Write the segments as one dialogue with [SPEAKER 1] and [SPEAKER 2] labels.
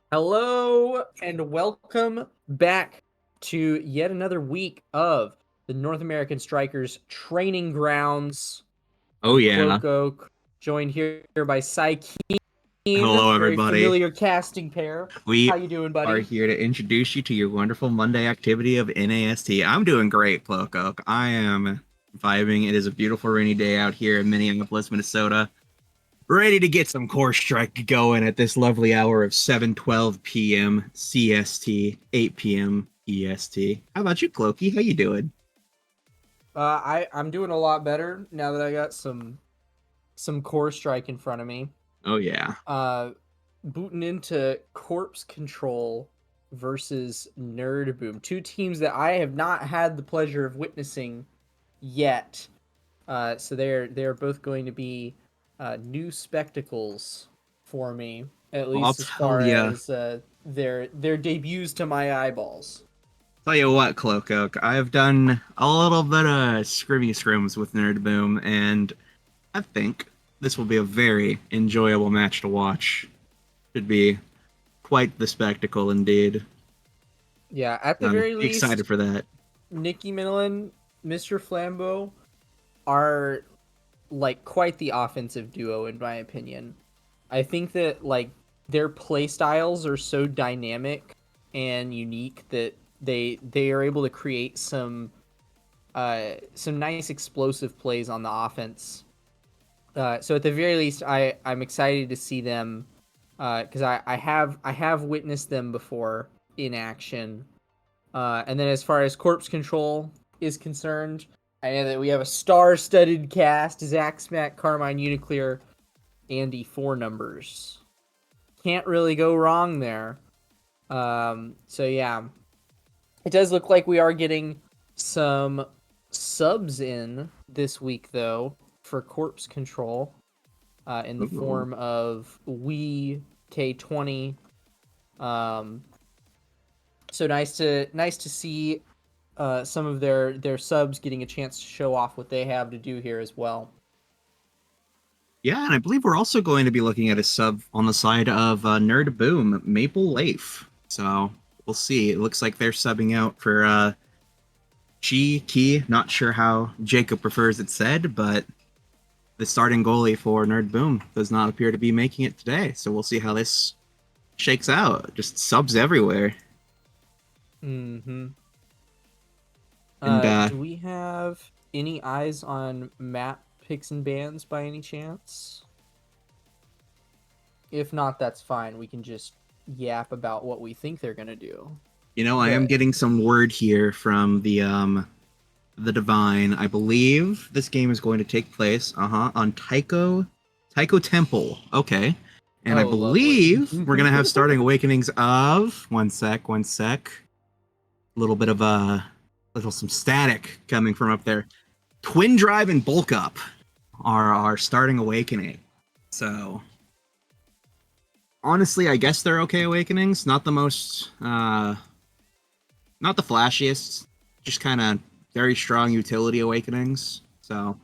[SPEAKER 1] Hello and welcome back to yet another week of the North American Strikers training grounds.
[SPEAKER 2] Oh
[SPEAKER 1] I'm
[SPEAKER 2] yeah.
[SPEAKER 1] Cloak Oak, joined here by Keen,
[SPEAKER 2] Hello
[SPEAKER 1] very
[SPEAKER 2] everybody.
[SPEAKER 1] familiar casting pair. How
[SPEAKER 2] We
[SPEAKER 1] you doing,
[SPEAKER 2] are
[SPEAKER 1] buddy?
[SPEAKER 2] here to introduce you to your wonderful Monday activity of NAST. I'm doing great, Plokok. I am vibing. It is a beautiful rainy day out here in Minneapolis, Minnesota. Ready to get some core strike going at this lovely hour of 7:12 p.m. CST, 8 p.m. EST. How about you, Clokey? How you doing?
[SPEAKER 1] I'm doing a lot better now that I got some core strike in front of me.
[SPEAKER 2] Oh yeah.
[SPEAKER 1] Uh, Booting into Corpse Control versus Nerd Boom, two teams that I have not had the pleasure of witnessing yet. So they're both going to be new spectacles for me, at
[SPEAKER 2] Well, I'll
[SPEAKER 1] least as
[SPEAKER 2] tell
[SPEAKER 1] far
[SPEAKER 2] you.
[SPEAKER 1] as their debuts to my eyeballs.
[SPEAKER 2] Tell you what, Cloak I've done a little bit of scrimmy scrims with Nerd Boom, and I think this will be a very enjoyable match to watch. Should be quite the spectacle indeed.
[SPEAKER 1] Yeah, at the
[SPEAKER 2] I'm
[SPEAKER 1] very least,
[SPEAKER 2] excited for that.
[SPEAKER 1] Nikki Minilin, Mr. Flambeau are like quite the offensive duo in my opinion. I think that like their play styles are so dynamic and unique that they are able to create some nice explosive plays on the offense. So at the very least, I'm excited to see them because I have witnessed them before in action. And then as far as corpse control is concerned, I know that we have a star-studded cast: Zach Smack, Carmine Uniclear, Andy Four Numbers. Can't really go wrong there. So yeah, it does look like we are getting some subs in this week though for corpse control in the
[SPEAKER 2] Ooh.
[SPEAKER 1] form of we K20. Um, so nice to see some of their subs getting a chance to show off what they have to do here as well.
[SPEAKER 2] Yeah, and I believe we're also going to be looking at a sub on the side of Nerd Boom, Maple Leaf. So we'll see. It looks like they're subbing out for G Key. Not sure how Jacob prefers it said, but the starting goalie for Nerd Boom does not appear to be making it today. So we'll see how this shakes out. Just subs everywhere.
[SPEAKER 1] Mm-hmm.
[SPEAKER 2] And
[SPEAKER 1] Do we have any eyes on map picks and bans by any chance? If not, that's fine. We can just yap about what we think they're gonna do.
[SPEAKER 2] I am
[SPEAKER 1] But
[SPEAKER 2] getting some word here from the Divine. I believe this game is going to take place on Taiko Temple. Okay. And I
[SPEAKER 1] oh, lovely.
[SPEAKER 2] believe we're gonna have starting awakenings of one sec. A little bit of little some static coming from up there. Twin Drive and Bulk Up are starting awakening. So honestly, I guess they're okay awakenings. Not the most not the flashiest, just kind of very strong utility awakenings. So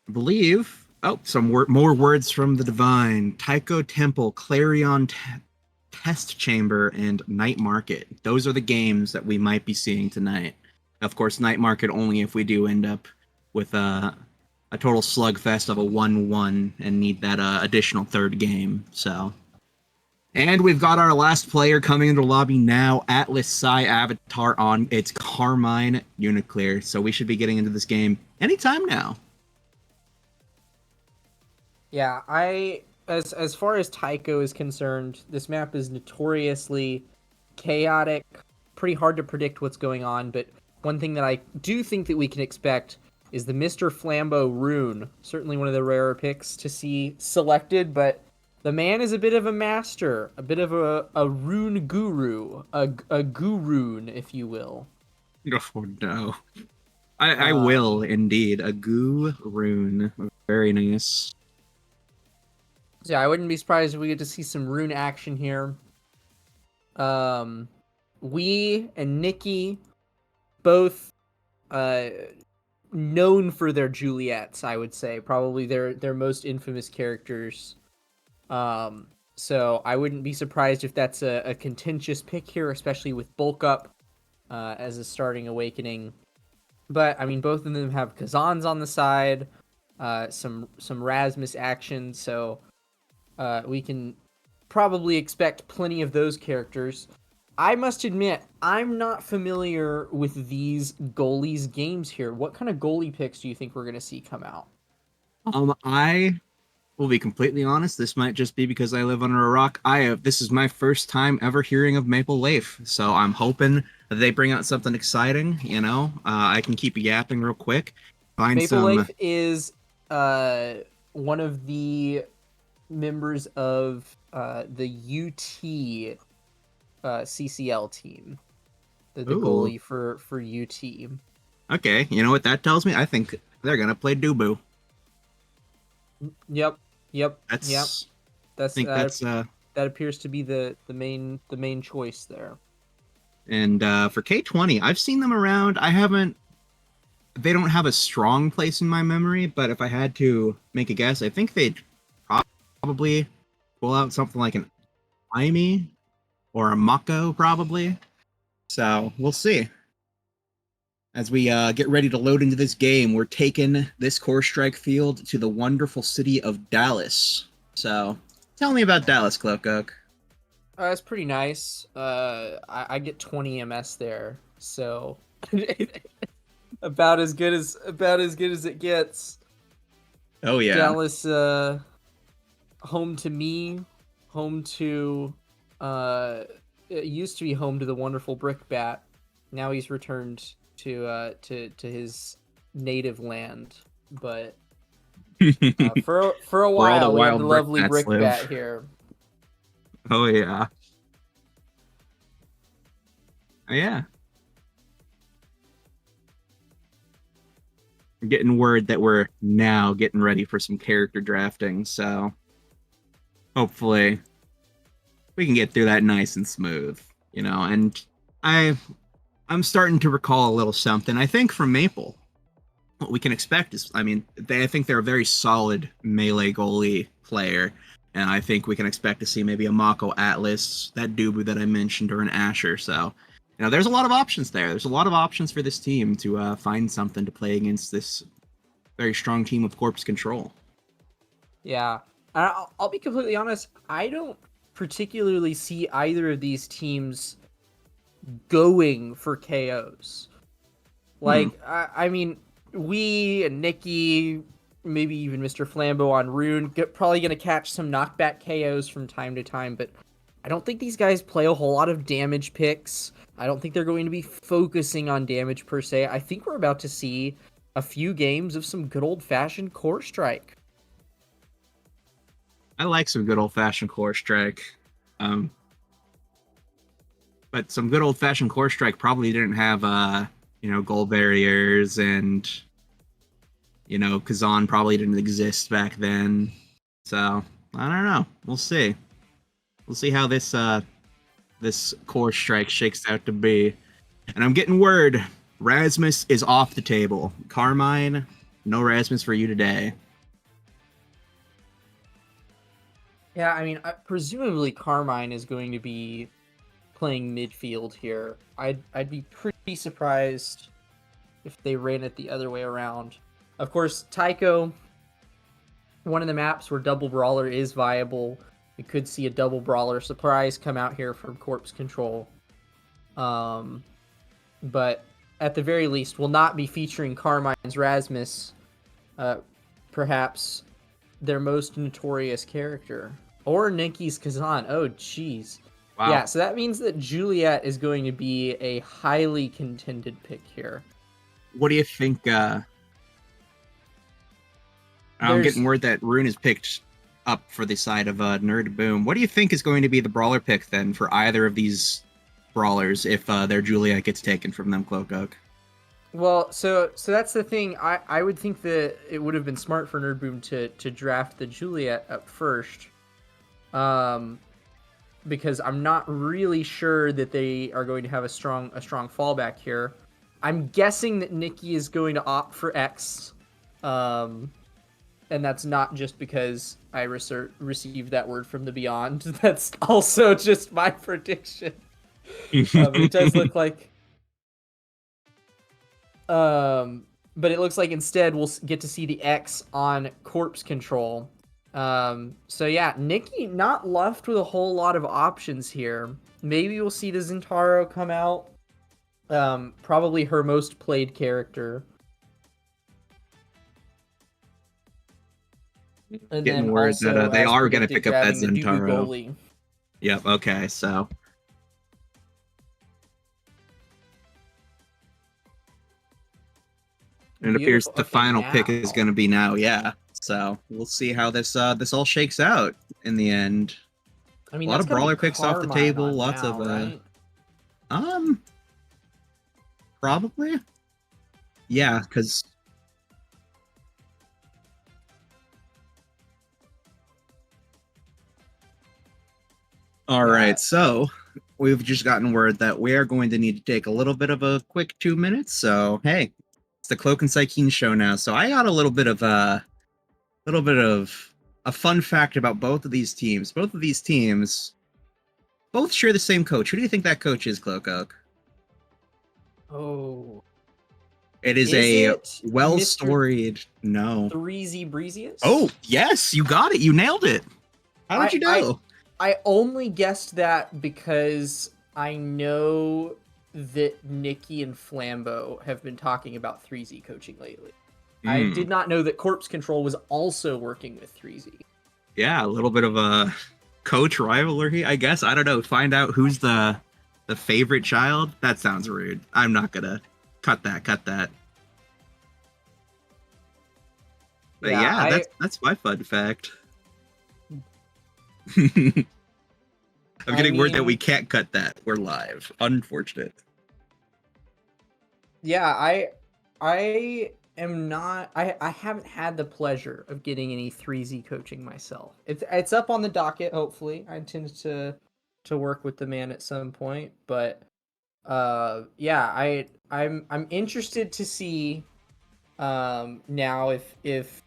[SPEAKER 2] I believe. Oh, more words from the divine. Tycho Temple, Clarion Test Chamber, and Night Market. Those are the games that we might be seeing tonight. Of course, Night Market only if we do end up with a total slugfest of a 1-1 and need that additional third game. So and we've got our last player coming into the lobby now, Atlas Psi Avatar on its Carmine Uniclear. So we should be getting into this game anytime now.
[SPEAKER 1] Yeah, I as far as Tycho is concerned, this map is notoriously chaotic, pretty hard to predict what's going on, but one thing that I do think that we can expect is the Mr. Flambeau rune. Certainly one of the rarer picks to see selected, but the man is a bit of a master, a bit of a rune guru, a gurune, if you will.
[SPEAKER 2] Oh no. I will
[SPEAKER 1] Um,
[SPEAKER 2] indeed. A goo rune. Very nice.
[SPEAKER 1] so yeah, I wouldn't be surprised if we get to see some rune action here. Um, we and Nikki both uh, known for their Juliets, I would say. Probably their most infamous characters. Um, So I wouldn't be surprised if that's a contentious pick here, especially with Bulk Up as a starting awakening. But I mean, both of them have Kazans on the side, some Rasmus action, so we can probably expect plenty of those characters. I must admit, I'm not familiar with these goalies' games here. What kind of goalie picks do you think we're going to see come out?
[SPEAKER 2] I will be completely honest. This might just be because I live under a rock. This is my first time ever hearing of Maple Leaf, so I'm hoping that they bring out something exciting. I can keep yapping real quick. Find
[SPEAKER 1] Maple
[SPEAKER 2] some.
[SPEAKER 1] Leaf is one of the members of the UT CCL team, the
[SPEAKER 2] Ooh,
[SPEAKER 1] goalie for UT.
[SPEAKER 2] okay. You know what that tells me? I think they're gonna play Dubu.
[SPEAKER 1] Yep, yep.
[SPEAKER 2] That's. I
[SPEAKER 1] That's
[SPEAKER 2] think that's.
[SPEAKER 1] that appears to be the main choice there.
[SPEAKER 2] And for K20, I've seen them around. I haven't. They don't have a strong place in my memory, but if I had to make a guess, I think they'd probably pull out something like an Aimi or a Mako, probably. So we'll see. As we get ready to load into this game, we're taking this Core Strike field to the wonderful city of Dallas. So tell me about Dallas, Cloak.
[SPEAKER 1] It's pretty nice. I get 20 MS there, so about as good as it gets.
[SPEAKER 2] Oh yeah.
[SPEAKER 1] Dallas, home to me, home to, it used to be home to the wonderful Brickbat. Now he's returned to his native land, but for a
[SPEAKER 2] Where all the
[SPEAKER 1] while we had the
[SPEAKER 2] wild
[SPEAKER 1] lovely
[SPEAKER 2] brickbats
[SPEAKER 1] Brickbat
[SPEAKER 2] live.
[SPEAKER 1] here.
[SPEAKER 2] Oh yeah. Oh, yeah. I'm getting word that we're now getting ready for some character drafting, so hopefully we can get through that nice and smooth, and I I'm starting to recall a little something. I think from Maple, what we can expect is, I think they're a very solid melee goalie player, and I think we can expect to see maybe a Mako Atlas, that Dubu that I mentioned, or an Asher. So, there's a lot of options there. There's a lot of options for this team to find something to play against this very strong team of Corpse Control.
[SPEAKER 1] Yeah. I'll be completely honest. I don't particularly see either of these teams going for KOs.
[SPEAKER 2] Hmm.
[SPEAKER 1] Like, I mean, we and Nikki, maybe even Mr. Flambeau on Rune, probably going to catch some knockback KOs from time to time, but I don't think these guys play a whole lot of damage picks. I don't think they're going to be focusing on damage per se. I think we're about to see a few games of some good old-fashioned core strike.
[SPEAKER 2] I like some good old fashioned core strike. Um, but some good old fashioned core strike probably didn't have goal barriers, and Kazan probably didn't exist back then. So I don't know. We'll see. We'll see how this core strike shakes out to be. And I'm getting word Rasmus is off the table. Carmine, no Rasmus for you today.
[SPEAKER 1] Yeah, I mean, presumably Carmine is going to be playing midfield here. I'd be pretty surprised if they ran it the other way around. Of course, Tycho, one of the maps where double brawler is viable. We could see a double brawler surprise come out here from Corpse Control. But at the very least, will not be featuring Carmine's Rasmus, uh, perhaps their most notorious character, or Ninki's Kazan. Oh, jeez.
[SPEAKER 2] Wow.
[SPEAKER 1] Yeah, so that means that Juliet is going to be a highly contended pick here.
[SPEAKER 2] What do you think? I'm
[SPEAKER 1] There's
[SPEAKER 2] getting word that Rune is picked up for the side of Nerd Boom. What do you think is going to be the brawler pick then for either of these brawlers if their Juliet gets taken from them, Cloak Oak?
[SPEAKER 1] Well, so that's the thing. I would think that it would have been smart for Nerdboom to draft the Juliet up first, um, because I'm not really sure that they are going to have a strong fallback here. I'm guessing that Nikki is going to opt for X, um, and that's not just because I received that word from the beyond. That's also just my prediction. But it does look like, but it looks like instead we'll get to see the X on corpse control. So yeah, Nikki not left with a whole lot of options here. Maybe we'll see the Zentaro come out. Probably her most played character. And
[SPEAKER 2] Getting
[SPEAKER 1] then
[SPEAKER 2] word that
[SPEAKER 1] also,
[SPEAKER 2] they
[SPEAKER 1] as
[SPEAKER 2] are going to
[SPEAKER 1] predicted,
[SPEAKER 2] pick up that
[SPEAKER 1] grabbing the Dubu
[SPEAKER 2] Zentaro.
[SPEAKER 1] goalie.
[SPEAKER 2] Yep. Okay. So. It appears
[SPEAKER 1] Beautiful.
[SPEAKER 2] the
[SPEAKER 1] Okay,
[SPEAKER 2] final pick is
[SPEAKER 1] now.
[SPEAKER 2] going to be now. Yeah. So we'll see how this all shakes out in the end.
[SPEAKER 1] I mean,
[SPEAKER 2] A lot
[SPEAKER 1] that's
[SPEAKER 2] of
[SPEAKER 1] got to be
[SPEAKER 2] brawler picks off the
[SPEAKER 1] Carmine
[SPEAKER 2] table.
[SPEAKER 1] on
[SPEAKER 2] Lots
[SPEAKER 1] now,
[SPEAKER 2] of
[SPEAKER 1] right?
[SPEAKER 2] probably. Yeah, because all
[SPEAKER 1] Yeah.
[SPEAKER 2] right. So we've just gotten word that we are going to need to take a little bit of a quick 2 minutes. So hey, it's the Cloak and Psykeen show now. So I got a little bit of a fun fact about both of these teams. Both of these teams both share the same coach. Who do you think that coach is, Cloak Oak?
[SPEAKER 1] Oh.
[SPEAKER 2] It is a well-storied no.
[SPEAKER 1] 3Z Breezius?
[SPEAKER 2] Oh, yes, you got it. You nailed it. How did you know?
[SPEAKER 1] I only guessed that because I know that Nikki and Flambeau have been talking about 3Z coaching lately. I did not know that Corpse Control was also working with 3Z.
[SPEAKER 2] Yeah, a little bit of a coach rivalry, I guess. I don't know. Find out who's the favorite child. That sounds rude. I'm not gonna cut that. But yeah, that's my fun fact. I'm getting word that we can't cut that. We're live. Unfortunate.
[SPEAKER 1] Yeah, I am not. I haven't had the pleasure of getting any 3Z coaching myself. It's up on the docket. Hopefully, I intend to work with the man at some point. But yeah, I'm interested to see now if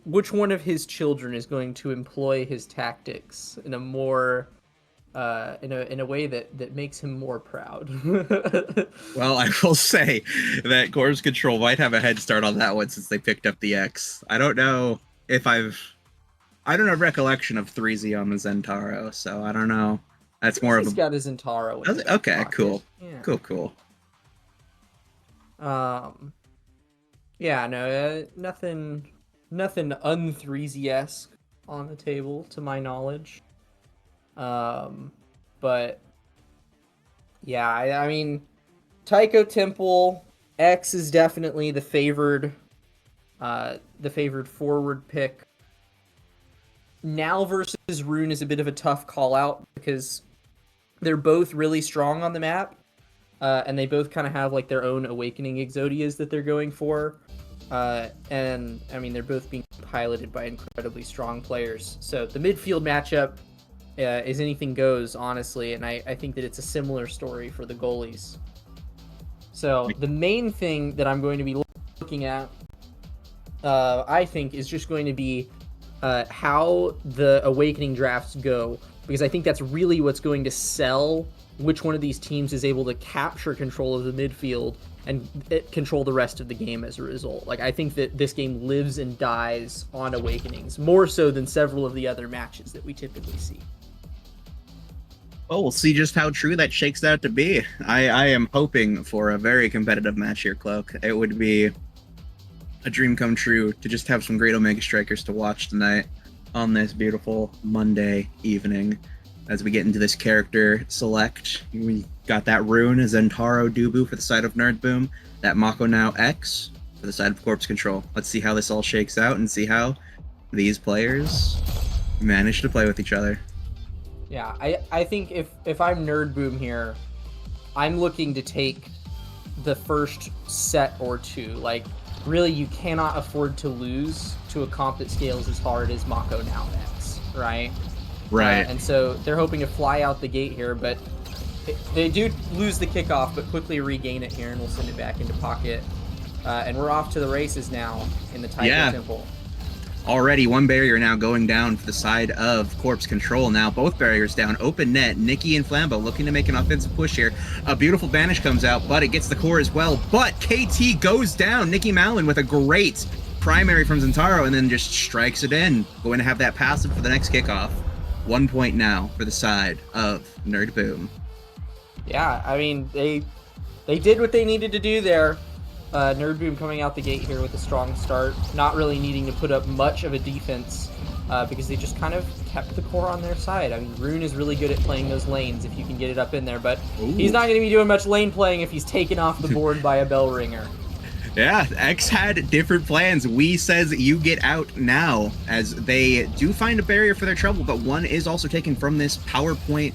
[SPEAKER 1] which one of his children is going to employ his tactics in a more in a way that makes him more proud.
[SPEAKER 2] Well, I will say that Corpse Control might have a head start on that one since they picked up the X. I don't know if I don't have recollection of 3Z on the Zentaro, so I don't know. That's more of a...
[SPEAKER 1] He's got his Zentaro in his back
[SPEAKER 2] Okay,
[SPEAKER 1] pocket.
[SPEAKER 2] cool.
[SPEAKER 1] Yeah.
[SPEAKER 2] Cool.
[SPEAKER 1] Yeah, no, nothing un-3Z-esque on the table, to my knowledge. But yeah, I mean, Taiko Temple X is definitely the favored forward pick. Now versus Rune is a bit of a tough call out because they're both really strong on the map, and they both kind of have like their own awakening Exodias that they're going for. And I mean, they're both being piloted by incredibly strong players. So the midfield matchup is anything goes, honestly, and I think that it's a similar story for the goalies. So the main thing that I'm going to be looking at, I think, is just going to be how the awakening drafts go, because I think that's really what's going to sell which one of these teams is able to capture control of the midfield and control the rest of the game as a result. Like, I think that this game lives and dies on awakenings, more so than several of the other matches that we typically see.
[SPEAKER 2] Well, we'll see just how true that shakes out to be. I am hoping for a very competitive match here, Cloak. It would be a dream come true to just have some great Omega Strikers to watch tonight on this beautiful Monday evening. As we get into this character select, we got that Rune, Zentaro Dubu for the side of Nerd Boom, that Mako Now X for the side of Corpse Control. Let's see how this all shakes out and see how these players manage to play with each other.
[SPEAKER 1] Yeah, I think if I'm Nerd Boom here, I'm looking to take the first set or two. Like, really, you cannot afford to lose to a comp that scales as hard as Mako Now X, right?
[SPEAKER 2] Right.
[SPEAKER 1] And so they're hoping to fly out the gate here, but they do lose the kickoff, but quickly regain it here, and we'll send it back into pocket. And we're off to the races now in the Taiko Temple.
[SPEAKER 2] Already one barrier now going down for the side of Corpse Control. Now both barriers down. Open net. Nikki and Flambeau looking to make an offensive push here. A beautiful banish comes out, but it gets the core as well. But KT goes down. Nikki Mallon with a great primary from Zentaro and then just strikes it in. Going to have that passive for the next kickoff. 1 point now for the side of Nerd Boom.
[SPEAKER 1] Yeah, I mean, they did what they needed to do there. Nerd Boom coming out the gate here with a strong start, not really needing to put up much of a defense because they just kind of kept the core on their side. I mean, Rune is really good at playing those lanes if you can get it up in there, but he's not going to be doing much lane playing if he's taken off the board by a bell ringer.
[SPEAKER 2] Yeah, X had different plans. Wee says you get out now, as they do find a barrier for their trouble, but one is also taken from this power play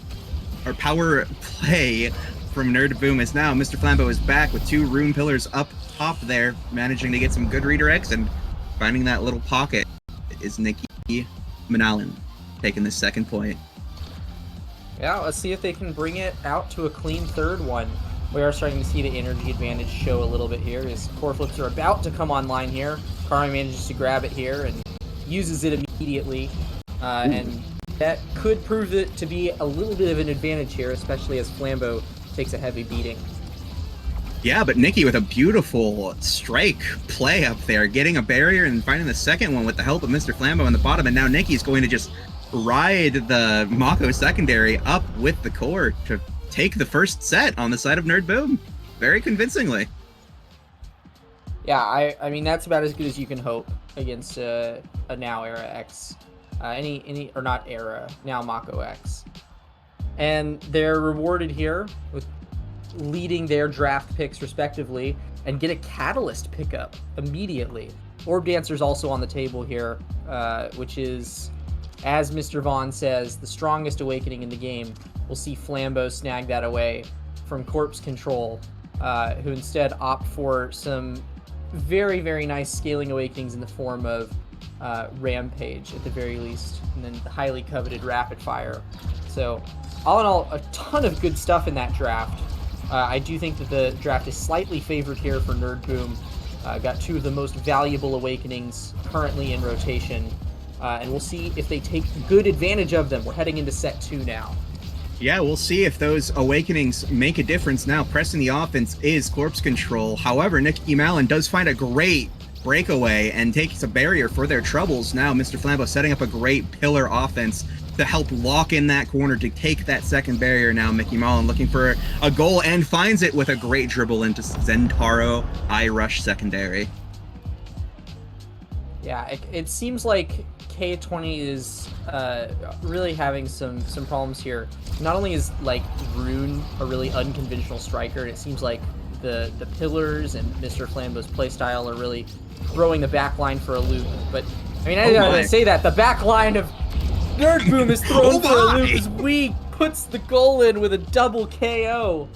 [SPEAKER 2] from Nerd Boom. As now Mr. Flambeau is back with 2 rune pillars up top there, managing to get some good redirects and finding that little pocket. Is Nikki Manalan taking the second point.
[SPEAKER 1] Yeah, let's see if they can bring it out to a clean third one. We are starting to see the energy advantage show a little bit here as core flips are about to come online here. Karma manages to grab it here and uses it immediately. And that could prove it to be a little bit of an advantage here, especially as Flambeau takes a heavy beating.
[SPEAKER 2] Yeah, but Nikki with a beautiful strike play up there, getting a barrier and finding the second one with the help of Mr. Flambeau on the bottom. And now Nikki's going to just ride the Mako secondary up with the core to take the first set on the side of Nerd Boom. Very convincingly.
[SPEAKER 1] Yeah, I mean, that's about as good as you can hope against a now Era X. Or not Era, now Mako X. And they're rewarded here with leading their draft picks respectively and get a Catalyst pickup immediately. Orb Dancer's also on the table here, which is, as Mr. Vaughn says, the strongest awakening in the game. We'll see Flambeau snag that away from Corpse Control, who instead opt for some very, very nice scaling awakenings in the form of Rampage at the very least, and then the highly coveted Rapid Fire. So all in all, a ton of good stuff in that draft. I do think that the draft is slightly favored here for Nerd Boom. Got 2 of the most valuable awakenings currently in rotation, and we'll see if they take good advantage of them. We're heading into set 2 now.
[SPEAKER 2] Yeah, we'll see if those awakenings make a difference now. Pressing the offense is Corpse Control. However, Nikki Mallon does find a great breakaway and takes a barrier for their troubles. Now Mr. Flambeau setting up a great pillar offense to help lock in that corner to take that second barrier. Now Mickey Mallon looking for a goal and finds it with a great dribble into Zentaro I-Rush secondary.
[SPEAKER 1] Yeah, it seems like K20 is really having some problems here. Not only is like Rune a really unconventional striker, it seems like the pillars and Mr. Flambeau's playstyle are really throwing the back line for a loop. But I mean, I gotta say that the back line of Nerd Boom is thrown for a loop as Wee puts the goal in with a double KO.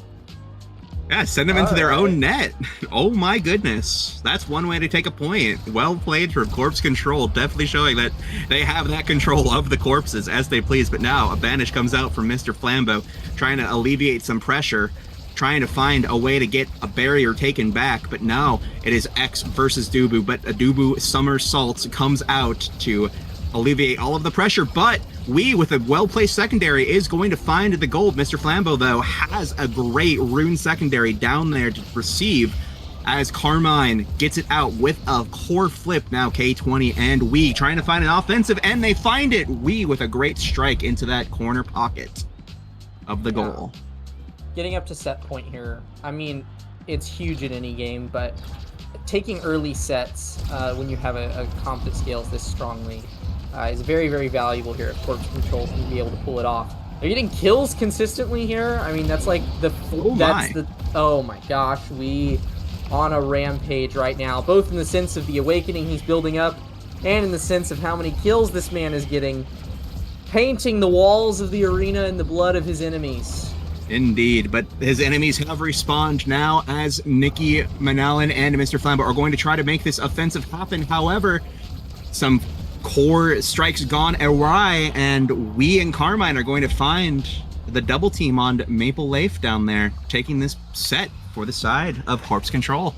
[SPEAKER 2] Yeah, send them into their own net. Oh my goodness. That's one way to take a point. Well played from Corpse Control, definitely showing that they have that control of the corpses as they please. But now a banish comes out from Mr. Flambeau, trying to alleviate some pressure, trying to find a way to get a barrier taken back. But now it is X versus Dubu, but a Dubu somersault comes out to alleviate all of the pressure. But Wee, with a well-placed secondary, is going to find the gold. Mr. Flambeau, though, has a great rune secondary down there to receive as Carmine gets it out with a core flip. Now K20 and Wee trying to find an offensive, and they find it. Wee with a great strike into that corner pocket of the goal.
[SPEAKER 1] Getting up to set point here, I mean, it's huge in any game, but taking early sets when you have a comp that scales this strongly is very, very valuable here if Corpse Control can be able to pull it off. They're getting kills consistently here. I mean, that's like oh my gosh, we on a rampage right now, both in the sense of the awakening he's building up and in the sense of how many kills this man is getting, painting the walls of the arena in the blood of his enemies.
[SPEAKER 2] Indeed, but his enemies have respawned now as Nikki Manalan and Mr. Flambeau are going to try to make this offensive happen. However, some core strikes gone awry, and Wee and Carmine are going to find the double team on Maple Leaf down there, taking this set for the side of Corpse Control.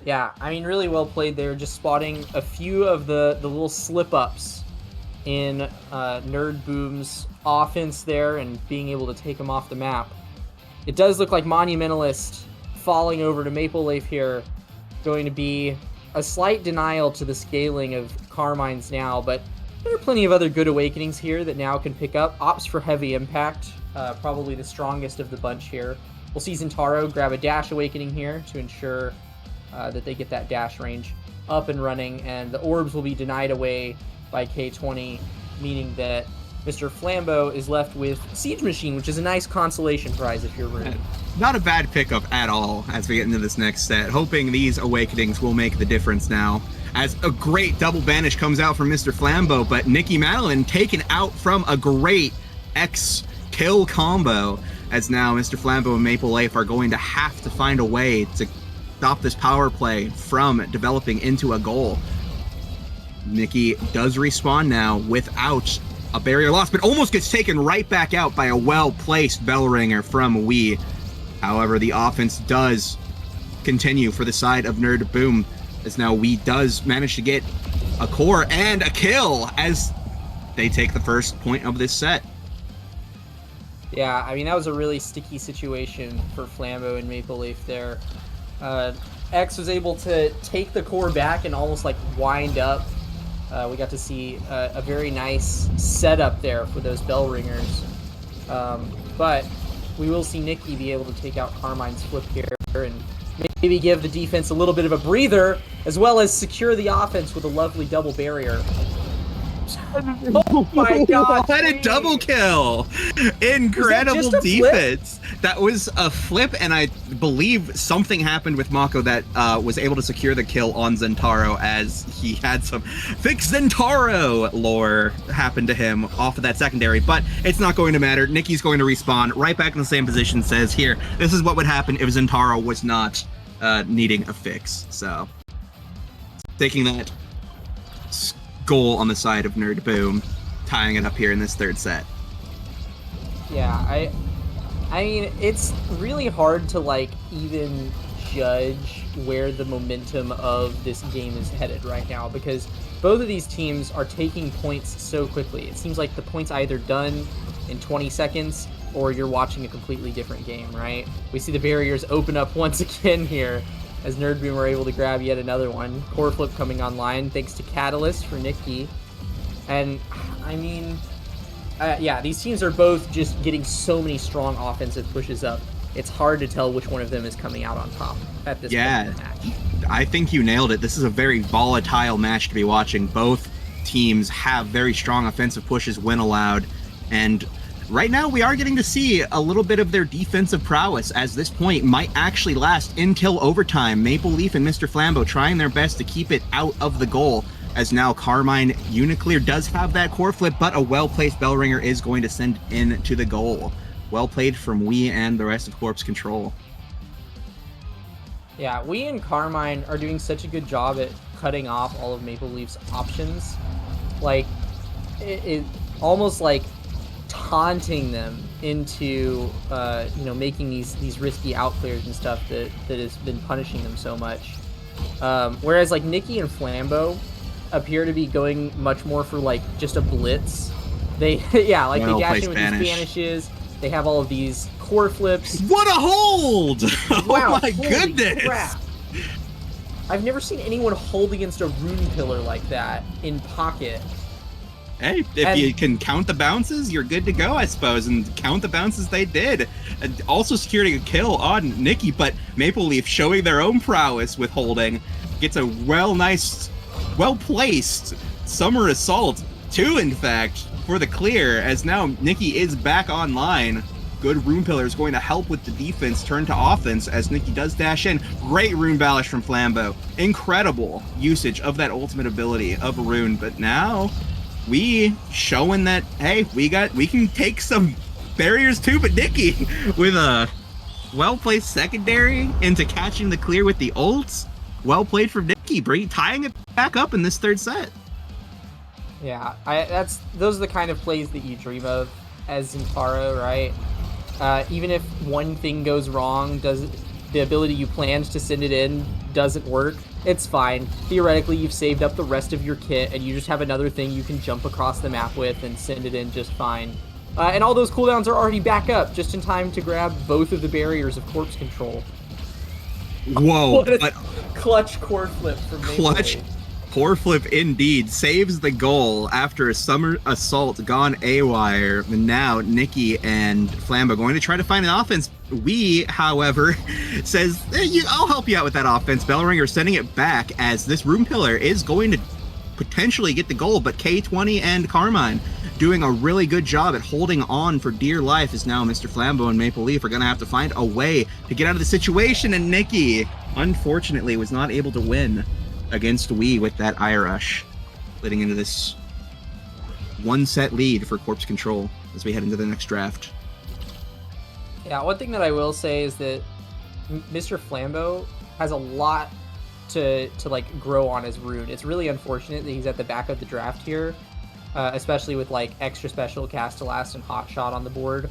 [SPEAKER 1] Yeah, I mean, really well played there. Just spotting a few of the little slip-ups in Nerd Boom's offense there and being able to take him off the map. It does look like Monumentalist falling over to Maple Leaf here, going to be a slight denial to the scaling of Carmine's now, but there are plenty of other good awakenings here that now can pick up. Opts for heavy impact, probably the strongest of the bunch here. We'll see Zentaro grab a dash awakening here to ensure that they get that dash range up and running, and the orbs will be denied away by K20, meaning that Mr. Flambeau is left with Siege Machine, which is a nice consolation prize if you're Rune.
[SPEAKER 2] Not a bad pickup at all as we get into this next set. Hoping these awakenings will make the difference now. As a great double banish comes out from Mr. Flambeau, but Nikki Madeline taken out from a great X-kill combo. As now Mr. Flambeau and Maple Leaf are going to have to find a way to stop this power play from developing into a goal. Nikki does respawn now without a barrier loss, but almost gets taken right back out by a well-placed bell ringer from Wii. However, the offense does continue for the side of Nerd Boom, as now Wii does manage to get a core and a kill as they take the first point of this set.
[SPEAKER 1] Yeah, I mean, that was a really sticky situation for Flambeau and Maple Leaf there. X was able to take the core back and almost like wind up. We got to see a very nice setup there for those bell ringers. But we will see Nikki be able to take out Carmine's flip here and maybe give the defense a little bit of a breather, as well as secure the offense with a lovely double barrier.
[SPEAKER 2] Oh my god! What a double kill! Incredible defense. That was a flip, and I believe something happened with Mako that was able to secure the kill on Zentaro, as he had some fix Zentaro lore happen to him off of that secondary. But it's not going to matter. Nikki's going to respawn right back in the same position. Says here, this is what would happen if Zentaro was not needing a fix. So taking that goal on the side of Nerd Boom, tying it up here in this third set.
[SPEAKER 1] Yeah, I mean, it's really hard to like even judge where the momentum of this game is headed right now, because both of these teams are taking points so quickly. It seems like the point's either done in 20 seconds or you're watching a completely different game, right? We see the barriers open up once again here as Nerd Boom are able to grab yet another one. Core flip coming online thanks to Catalyst for Nikki. And, I mean, yeah, these teams are both just getting so many strong offensive pushes up. It's hard to tell which one of them is coming out on top at this point in the match.
[SPEAKER 2] I think you nailed it. This is a very volatile match to be watching. Both teams have very strong offensive pushes when allowed, and right now we are getting to see a little bit of their defensive prowess, as this point might actually last until overtime. Maple Leaf and Mr. Flambeau trying their best to keep it out of the goal, as now Carmine Uniclear does have that core flip, but a well-placed bell ringer is going to send it into the goal. Well played from Wii and the rest of Corpse Control.
[SPEAKER 1] Yeah, Wii and Carmine are doing such a good job at cutting off all of Maple Leaf's options. Like, it almost like taunting them into, you know, making these risky outclears and stuff that has been punishing them so much. Whereas, like, Nikki and Flambeau appear to be going much more for, like, just a blitz. They, yeah, like, they dash in with these banishes. They have all of these core flips.
[SPEAKER 2] What a hold!
[SPEAKER 1] Wow,
[SPEAKER 2] oh my goodness!
[SPEAKER 1] Crap. I've never seen anyone hold against a rune pillar like that in pocket.
[SPEAKER 2] Hey, if you can count the bounces, you're good to go, I suppose. And count the bounces they did. And also securing a kill on Nikki, but Maple Leaf showing their own prowess with holding. Gets a well-placed Summer Assault, 2 in fact, for the clear, as now Nikki is back online. Good Rune Pillar is going to help with the defense turn to offense as Nikki does dash in. Great Rune Balish from Flambeau. Incredible usage of that ultimate ability of Rune, but now we showing that, hey, we can take some barriers too, but Nikki with a well-placed secondary into catching the clear with the ults. Well played from Nikki, tying it back up in this third set.
[SPEAKER 1] Yeah, those are the kind of plays that you dream of as Zentaro, right? Even if one thing goes wrong, does the ability you planned to send it in doesn't work, it's fine. Theoretically, you've saved up the rest of your kit, and you just have another thing you can jump across the map with and send it in just fine. And all those cooldowns are already back up, just in time to grab both of the barriers of corpse control.
[SPEAKER 2] Whoa,
[SPEAKER 1] What a
[SPEAKER 2] but
[SPEAKER 1] clutch core flip from
[SPEAKER 2] clutch
[SPEAKER 1] Maple.
[SPEAKER 2] core flip indeed saves the goal after a summer assault gone AWire. Now Nikki and Flambo going to try to find an offense. We, however, says, I'll help you out with that offense. Bellringer sending it back as this Room Pillar is going to potentially get the goal, but K20 and Carmine doing a really good job at holding on for dear life, as now Mr. Flambeau and Maple Leaf are going to have to find a way to get out of the situation, and Nikki, unfortunately, was not able to win against Wii with that eye rush, leading into this one-set lead for Corpse Control as we head into the next draft.
[SPEAKER 1] Yeah, one thing that I will say is that Mr. Flambeau has a lot to like grow on his rune. It's really unfortunate that he's at the back of the draft here, especially with like extra special, Castellast, and Hot Shot on the board.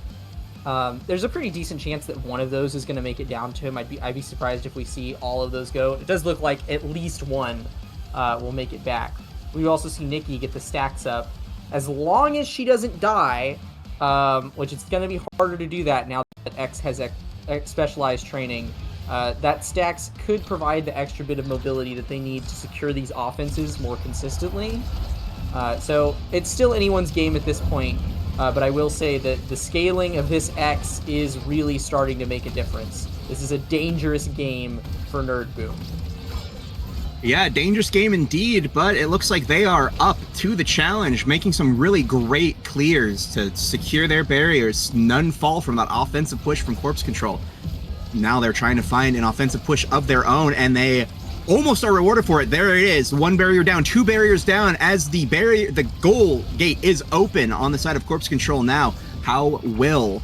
[SPEAKER 1] There's a pretty decent chance that one of those is going to make it down to him. I'd be surprised if we see all of those go. It does look like at least one will make it back. We also see Nikki get the stacks up. As long as she doesn't die, which it's going to be harder to do that now that X has specialized training, that stacks could provide the extra bit of mobility that they need to secure these offenses more consistently. So it's still anyone's game at this point, but I will say that the scaling of this X is really starting to make a difference. This is a dangerous game for Nerd Boom.
[SPEAKER 2] Yeah, dangerous game indeed, but it looks like they are up to the challenge, making some really great clears to secure their barriers. None fall from that offensive push from Corpse Control. Now they're trying to find an offensive push of their own, and they almost are rewarded for it. There it is, one barrier down, two barriers down, as the goal gate is open on the side of Corpse Control now. How will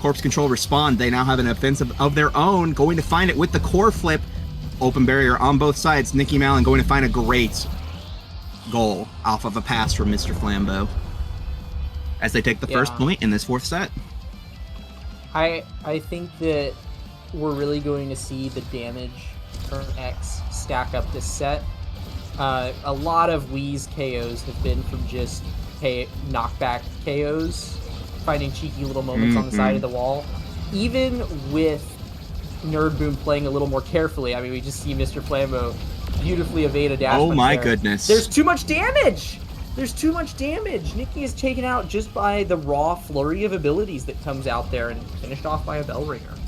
[SPEAKER 2] Corpse Control respond? They now have an offensive of their own, going to find it with the core flip. Open barrier on both sides. Nikki Mallon going to find a great goal off of a pass from Mr. Flambeau as they take the first point in this fourth set.
[SPEAKER 1] I think that we're really going to see the damage from X stack up this set. A lot of Wii's KOs have been from just knockback KOs, finding cheeky little moments on the side of the wall. Even with Nerd Boom playing a little more carefully, I mean, we just see Mr. Flambeau beautifully evade a dash.
[SPEAKER 2] Oh my
[SPEAKER 1] there.
[SPEAKER 2] Goodness.
[SPEAKER 1] There's too much damage! There's too much damage! Nikki is taken out just by the raw flurry of abilities that comes out there and finished off by a Bellringer.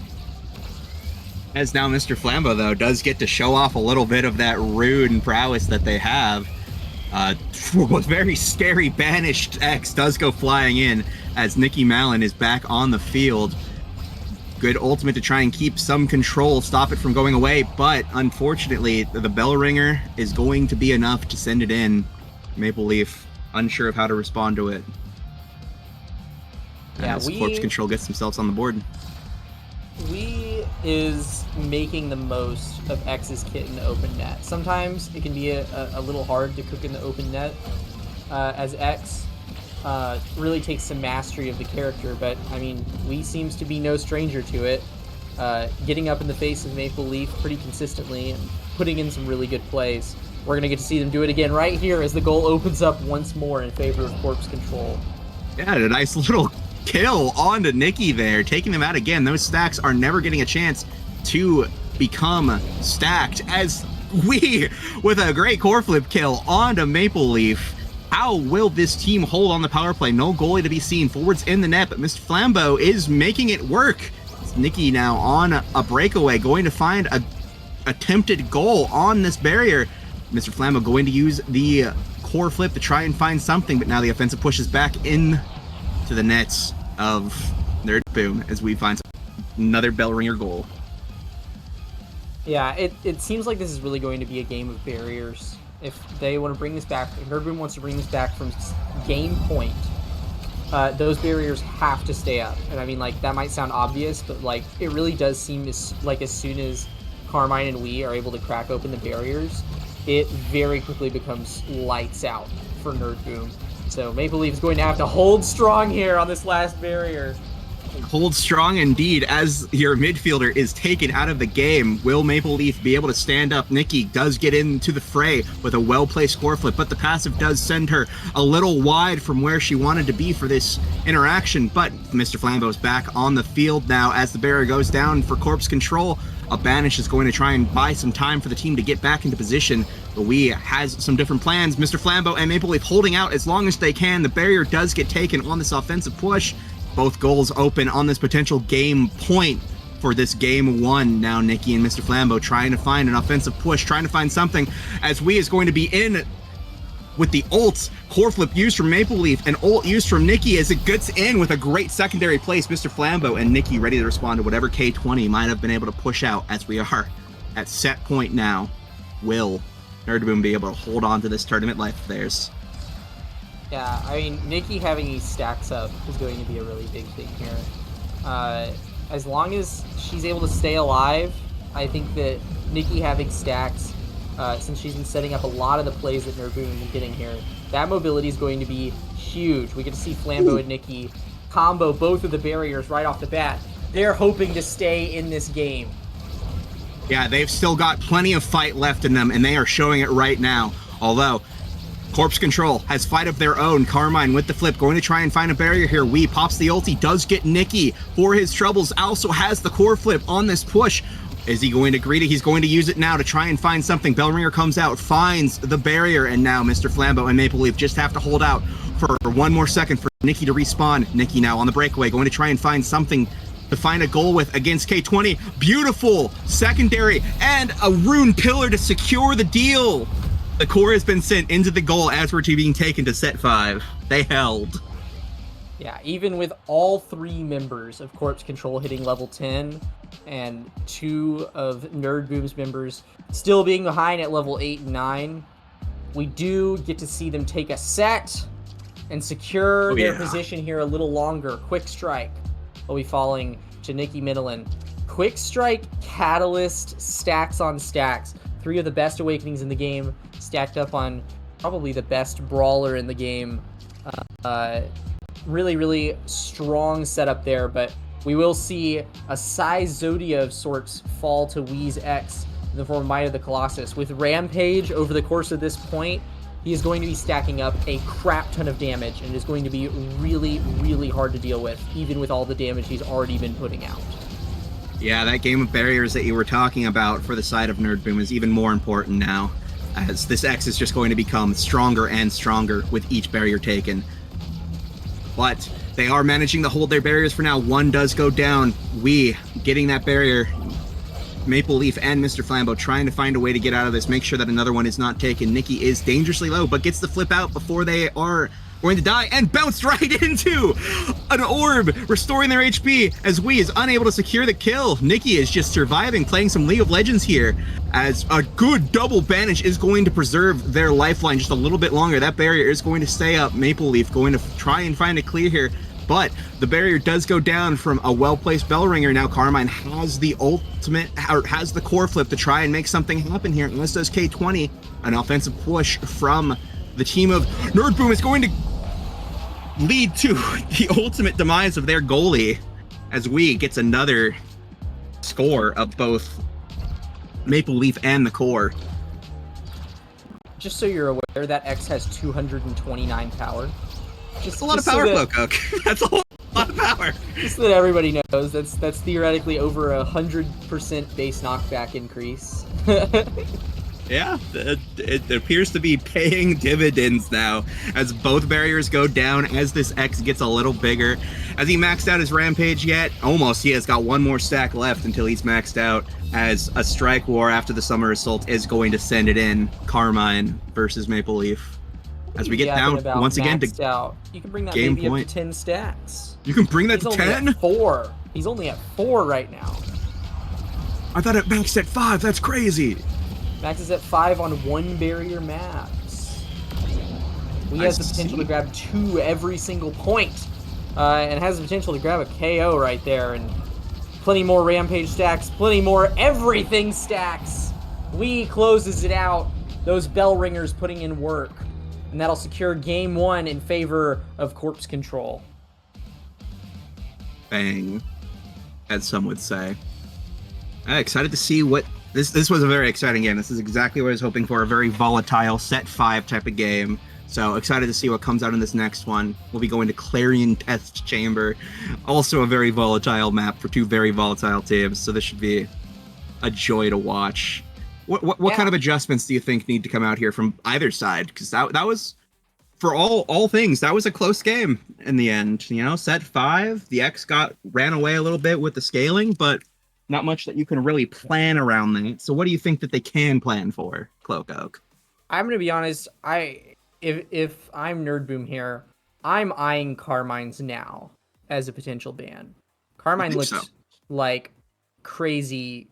[SPEAKER 2] As now Mr. Flambeau, though, does get to show off a little bit of that rune prowess that they have. With very scary banished X does go flying in as Nikki Mallon is back on the field. Good ultimate to try and keep some control, stop it from going away, but unfortunately the bell ringer is going to be enough to send it in. Maple Leaf unsure of how to respond to it.
[SPEAKER 1] Yeah,
[SPEAKER 2] as Corpse Control gets themselves on the board.
[SPEAKER 1] Wii is making the most of X's kit in the open net. Sometimes it can be a little hard to cook in the open net, as X really takes some mastery of the character, but I mean, Wii seems to be no stranger to it. Getting up in the face of Maple Leaf pretty consistently and putting in some really good plays. We're going to get to see them do it again right here as the goal opens up once more in favor of Corpse Control.
[SPEAKER 2] Yeah, a nice little kill onto Nikki there, taking them out again. Those stacks are never getting a chance to become stacked, as we, with a great core flip kill onto Maple Leaf. How will this team hold on the power play? No goalie to be seen. Forwards in the net, but Mr. Flambeau is making it work. It's Nikki now on a breakaway, going to find a attempted goal on this barrier. Mr. Flambeau going to use the core flip to try and find something, but now the offensive push is back in to the nets of Nerd Boom as we find another bell ringer goal.
[SPEAKER 1] Yeah, it seems like this is really going to be a game of barriers. If they want to bring this back, if Nerd Boom wants to bring this back from game point, those barriers have to stay up. And I mean, like, that might sound obvious, but like, it really does seem like as soon as Carmine and Wii are able to crack open the barriers, it very quickly becomes lights out for Nerd Boom. So Maple Leaf is going to have to hold strong here on this last barrier.
[SPEAKER 2] Hold strong indeed. As your midfielder is taken out of the game, will Maple Leaf be able to stand up? Nikki does get into the fray with a well-placed core flip, but the passive does send her a little wide from where she wanted to be for this interaction. But Mr. Flambeau's back on the field now as the barrier goes down for corpse control. A banish is going to try and buy some time for the team to get back into position. But we has some different plans. Mr. Flambeau and Maple Leaf holding out as long as they can. The barrier does get taken on this offensive push. Both goals open on this potential game point for this game one. Now Nikki and Mr. Flambeau trying to find an offensive push, trying to find something, as we is going to be in with the ult. Core flip used from Maple Leaf and ult used from Nikki as it gets in with a great secondary place. Mr. Flambeau and Nikki ready to respond to whatever K20 might have been able to push out, as we are at set point now. Will Nerdboom be able to hold on to this tournament life of theirs?
[SPEAKER 1] Yeah, I mean, Nikki having these stacks up is going to be a really big thing here. As long as she's able to stay alive, I think that Nikki having stacks, since she's been setting up a lot of the plays that Nerdboom has been getting here, that mobility is going to be huge. We get to see Flambeau and Nikki combo both of the barriers right off the bat. They're hoping to stay in this game.
[SPEAKER 2] Yeah, they've still got plenty of fight left in them, and they are showing it right now. Although Corpse Control has fight of their own. Carmine with the flip, going to try and find a barrier here. Wee pops the ulti, does get Nikki for his troubles. Also has the core flip on this push. Is he going to greet it? He's going to use it now to try and find something. Bellringer comes out, finds the barrier, and now Mr. Flambeau and Maple Leaf just have to hold out for one more second for Nikki to respawn. Nikki now on the breakaway, going to try and find something to find a goal with against K20. Beautiful secondary and a rune pillar to secure the deal. The core has been sent into the goal as we're being taken to set 5. They held.
[SPEAKER 1] Yeah, even with all 3 members of Corpse Control hitting level 10 and 2 of Nerdboom's members still being behind at level 8 and 9, we do get to see them take a set and secure their position here a little longer. Quick Strike will be falling to Nikki Middelin. Quick Strike, Catalyst, stacks on stacks. 3 of the best awakenings in the game, stacked up on probably the best brawler in the game. Really, really strong setup there, but we will see a size Zodia of sorts fall to Wee's X in the form of Might of the Colossus. With Rampage over the course of this point, he is going to be stacking up a crap ton of damage, and it is going to be really, really hard to deal with, even with all the damage he's already been putting out.
[SPEAKER 2] Yeah, that game of barriers that you were talking about for the side of Nerdboom is even more important now, as this X is just going to become stronger and stronger with each barrier taken. But they are managing to hold their barriers for now. One does go down. We getting that barrier. Maple Leaf and Mr. Flambeau trying to find a way to get out of this, make sure that another one is not taken. Nikki is dangerously low, but gets the flip out before they are going to die, and bounced right into an orb, restoring their HP as Wee is unable to secure the kill. Nikki is just surviving, playing some League of Legends here, as a good double banish is going to preserve their lifeline just a little bit longer. That barrier is going to stay up. Maple Leaf going to try and find a clear here, but the barrier does go down from a well-placed Bellringer. Now Carmine has the ultimate, or has the core flip to try and make something happen here, and this does K20. An offensive push from the team of Nerdboom is going to lead to the ultimate demise of their goalie, as Wee gets another score of both Maple Leaf and the core.
[SPEAKER 1] Just so you're aware, that X has 229 power.
[SPEAKER 2] Just a lot of power, so Cook. That's a lot of power.
[SPEAKER 1] Just so that everybody knows, that's theoretically over 100% base knockback increase.
[SPEAKER 2] Yeah, it appears to be paying dividends now as both barriers go down, as this X gets a little bigger. Has he maxed out his Rampage yet? Almost. He has got one more stack left until he's maxed out, as a Strike War after the Summer Assault is going to send it in. Carmine versus Maple Leaf. As we get down once again to
[SPEAKER 1] out. You can bring that
[SPEAKER 2] game
[SPEAKER 1] maybe
[SPEAKER 2] point.
[SPEAKER 1] Up to 10 stacks.
[SPEAKER 2] You can bring that
[SPEAKER 1] He's
[SPEAKER 2] to 10?
[SPEAKER 1] Only at 4. He's only at 4 right now.
[SPEAKER 2] I thought it maxed at 5. That's crazy.
[SPEAKER 1] Max is at 5 on 1 barrier maps. We has the potential to grab 2 every single point. And has the potential to grab a KO right there. And plenty more Rampage stacks, plenty more everything stacks. Wee closes it out. Those bell ringers putting in work. And that'll secure game 1 in favor of Corpse Control.
[SPEAKER 2] bang, as some would say. I'm excited to see what this was a very exciting game. This is exactly what I was hoping for, a very volatile set 5 type of game. So excited to see what comes out in this next one. We'll be going to Clarion Test Chamber, also a very volatile map for two very volatile teams. So this should be a joy to watch. What kind of adjustments do you think need to come out here from either side? Because that was, for all things, that was a close game in the end. You know, set 5, the X ran away a little bit with the scaling, but not much that you can really plan around that. So what do you think that they can plan for, Cloak Oak?
[SPEAKER 1] I'm gonna be honest. If I'm Nerd Boom here, I'm eyeing Carmine's now as a potential ban.
[SPEAKER 2] I
[SPEAKER 1] Carmine
[SPEAKER 2] think so.
[SPEAKER 1] looked like crazy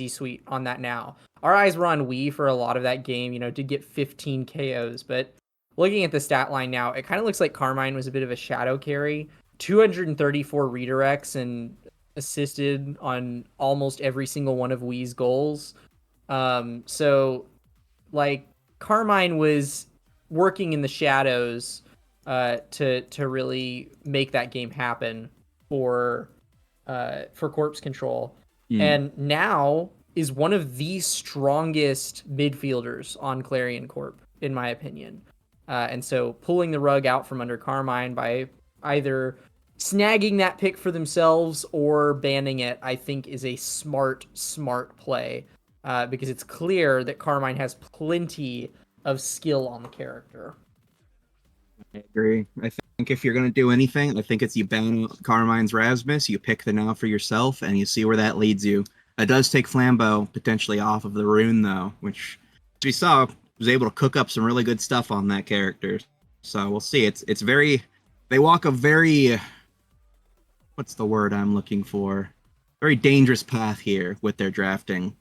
[SPEAKER 1] sweet on that now. Our eyes were on Wii for a lot of that game, did get 15 KOs, but looking at the stat line now, it kind of looks like Carmine was a bit of a shadow carry. 234 redirects and assisted on almost every single one of Wii's goals. So like Carmine was working in the shadows to really make that game happen for Corpse Control,
[SPEAKER 2] Mm.
[SPEAKER 1] and now is one of the strongest midfielders on Clarion Corp, in my opinion. And so pulling the rug out from under Carmine by either snagging that pick for themselves or banning it, I think is a smart play, because it's clear that Carmine has plenty of skill on the character.
[SPEAKER 2] I agree. I think if you're going to do anything, I think it's you ban Carmine's Rasmus, you pick the now for yourself, and you see where that leads you. It does take Flambeau potentially off of the rune, though, which, as we saw, was able to cook up some really good stuff on that character. So we'll see. It's very, they walk a very, what's the word I'm looking for? Very dangerous path here with their drafting.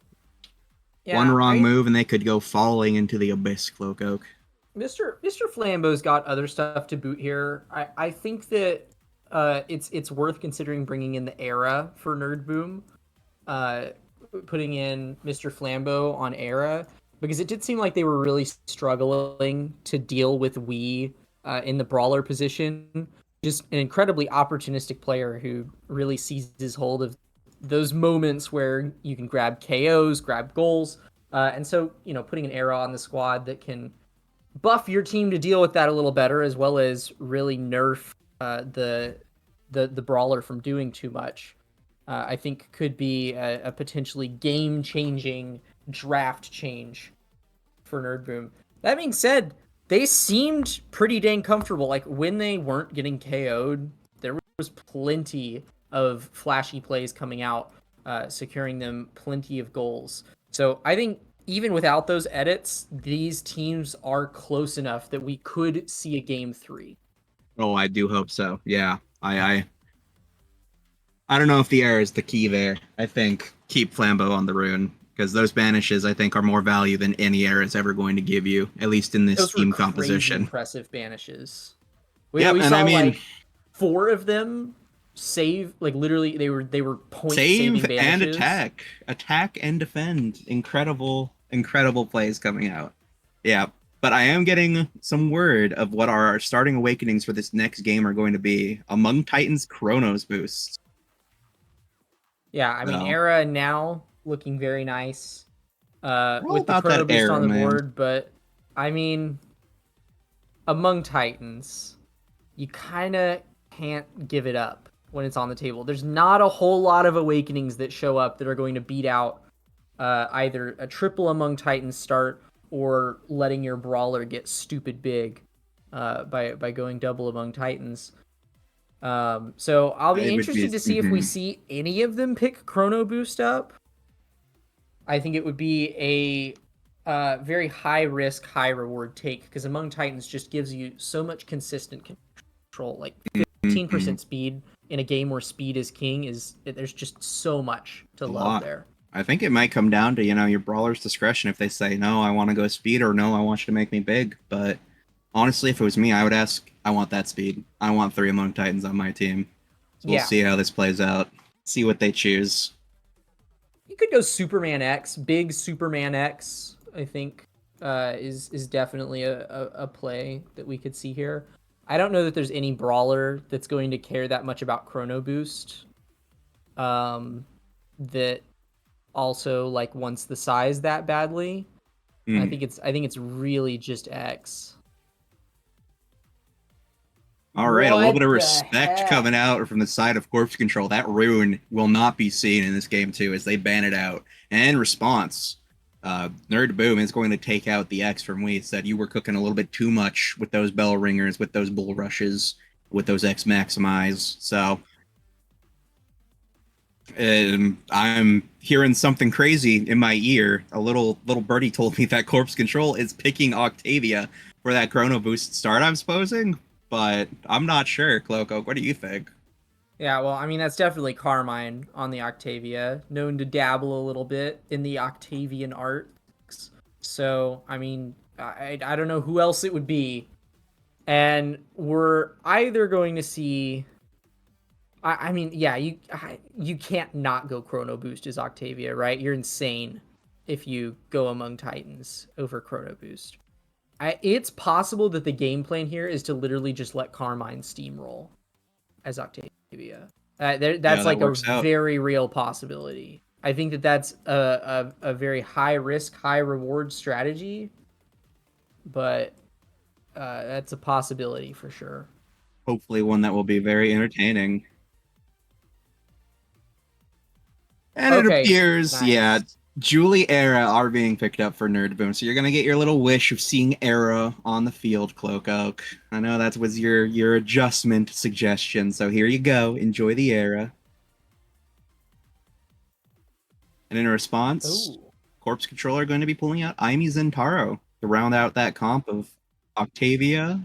[SPEAKER 2] One
[SPEAKER 1] Yeah,
[SPEAKER 2] wrong move and they could go falling into the abyss, Cloak Oak.
[SPEAKER 1] Mr. Flambeau's got other stuff to boot here. I think that it's worth considering bringing in the Era for Nerd Boom, uh, putting in Mr. Flambeau on Era, because it did seem like they were really struggling to deal with Wii in the brawler position. Just an incredibly opportunistic player who really seizes hold of those moments where you can grab KOs, grab goals, and so putting an Era on the squad that can buff your team to deal with that a little better, as well as really nerf the brawler from doing too much. I think could be a potentially game changing draft change for Nerd Boom. That being said, they seemed pretty dang comfortable. Like when they weren't getting KO'd, there was plenty of flashy plays coming out, securing them plenty of goals. So I think even without those edits, these teams are close enough that we could see a game 3.
[SPEAKER 2] Oh, I do hope so. Yeah, I don't know if the air is the key there. I think keep Flambeau on the rune because those banishes I think are more value than any air is ever going to give you, at least in this
[SPEAKER 1] Those were
[SPEAKER 2] team
[SPEAKER 1] crazy
[SPEAKER 2] composition.
[SPEAKER 1] impressive banishes.
[SPEAKER 2] Yep,
[SPEAKER 1] We
[SPEAKER 2] and I
[SPEAKER 1] saw
[SPEAKER 2] mean
[SPEAKER 1] like 4 of them save, like literally they were point
[SPEAKER 2] save
[SPEAKER 1] saving
[SPEAKER 2] and
[SPEAKER 1] banishes.
[SPEAKER 2] attack and defend. Incredible plays coming out. Yeah, but I am getting some word of what our starting awakenings for this next game are going to be among Titans Chronos boosts.
[SPEAKER 1] Yeah, I mean
[SPEAKER 2] So
[SPEAKER 1] Era now looking very nice
[SPEAKER 2] we're all
[SPEAKER 1] with the
[SPEAKER 2] about
[SPEAKER 1] chrono
[SPEAKER 2] that
[SPEAKER 1] boost on
[SPEAKER 2] era,
[SPEAKER 1] the
[SPEAKER 2] man.
[SPEAKER 1] board, but I mean among Titans, you kind of can't give it up when it's on the table. There's not a whole lot of awakenings that show up that are going to beat out either a triple among Titans start or letting your brawler get stupid big by going double among Titans. So I'll be
[SPEAKER 2] It would be.
[SPEAKER 1] interested to see if we
[SPEAKER 2] Mhm.
[SPEAKER 1] see any of them pick Chrono Boost up. I think it would be a very high risk, high reward take because Among Titans just gives you so much consistent control. Like
[SPEAKER 2] Mhm.
[SPEAKER 1] 15% speed in a game where speed is king is there's just so much to
[SPEAKER 2] A
[SPEAKER 1] love
[SPEAKER 2] lot.
[SPEAKER 1] there.
[SPEAKER 2] I think it might come down to, your brawler's discretion if they say, no, I want to go speed, or no, I want you to make me big. But honestly, if it was me, I would ask, I want that speed. I want 3 Among Titans on my team. So we'll
[SPEAKER 1] Yeah,
[SPEAKER 2] see how this plays out. See what they choose.
[SPEAKER 1] you could go Superman X, big Superman X. I think is definitely a play that we could see here. I don't know that there's any brawler that's going to care that much about Chrono Boost. That also like wants the size that badly. I
[SPEAKER 2] Hmm.
[SPEAKER 1] think it's really just X.
[SPEAKER 2] All right, a little bit
[SPEAKER 1] What
[SPEAKER 2] of
[SPEAKER 1] the
[SPEAKER 2] respect
[SPEAKER 1] heck?
[SPEAKER 2] coming out from the side of Corpse Control. That rune will not be seen in this game too, as they ban it out. And in response, Nerd Boom is going to take out the X from Wii. Said you were cooking a little bit too much with those bell ringers, with those bull rushes, with those X maximize. So I'm hearing something crazy in my ear. A little birdie told me that Corpse Control is picking Octavia for that Chrono Boost start. I'm supposing, but I'm not sure. Cloak, what do you think?
[SPEAKER 1] Yeah, well, I mean that's definitely Carmine on the Octavia, known to dabble a little bit in the Octavian arts. So, I mean, I don't know who else it would be. And we're either going to see I mean, yeah, you can't not go Chrono Boost as Octavia, right? You're insane if you go Among Titans over Chrono Boost. It's possible that the game plan here is to literally just let Carmine steamroll as Octavia.
[SPEAKER 2] Yeah,
[SPEAKER 1] That's
[SPEAKER 2] that
[SPEAKER 1] like a
[SPEAKER 2] works out.
[SPEAKER 1] very real possibility. I think that that's a very high risk, high reward strategy, but that's a possibility for sure.
[SPEAKER 2] Hopefully, one that will be very entertaining. And it
[SPEAKER 1] Okay,
[SPEAKER 2] appears, yeah,
[SPEAKER 1] nice.
[SPEAKER 2] Julie Era are being picked up for Nerd Boom. So you're gonna get your little wish of seeing Era on the field, Cloak Oak. I know that was your adjustment suggestion. So here you go. Enjoy the Era. And in response,
[SPEAKER 1] Oh,
[SPEAKER 2] Corpse Control are going to be pulling out Aimi Zentaro to round out that comp of Octavia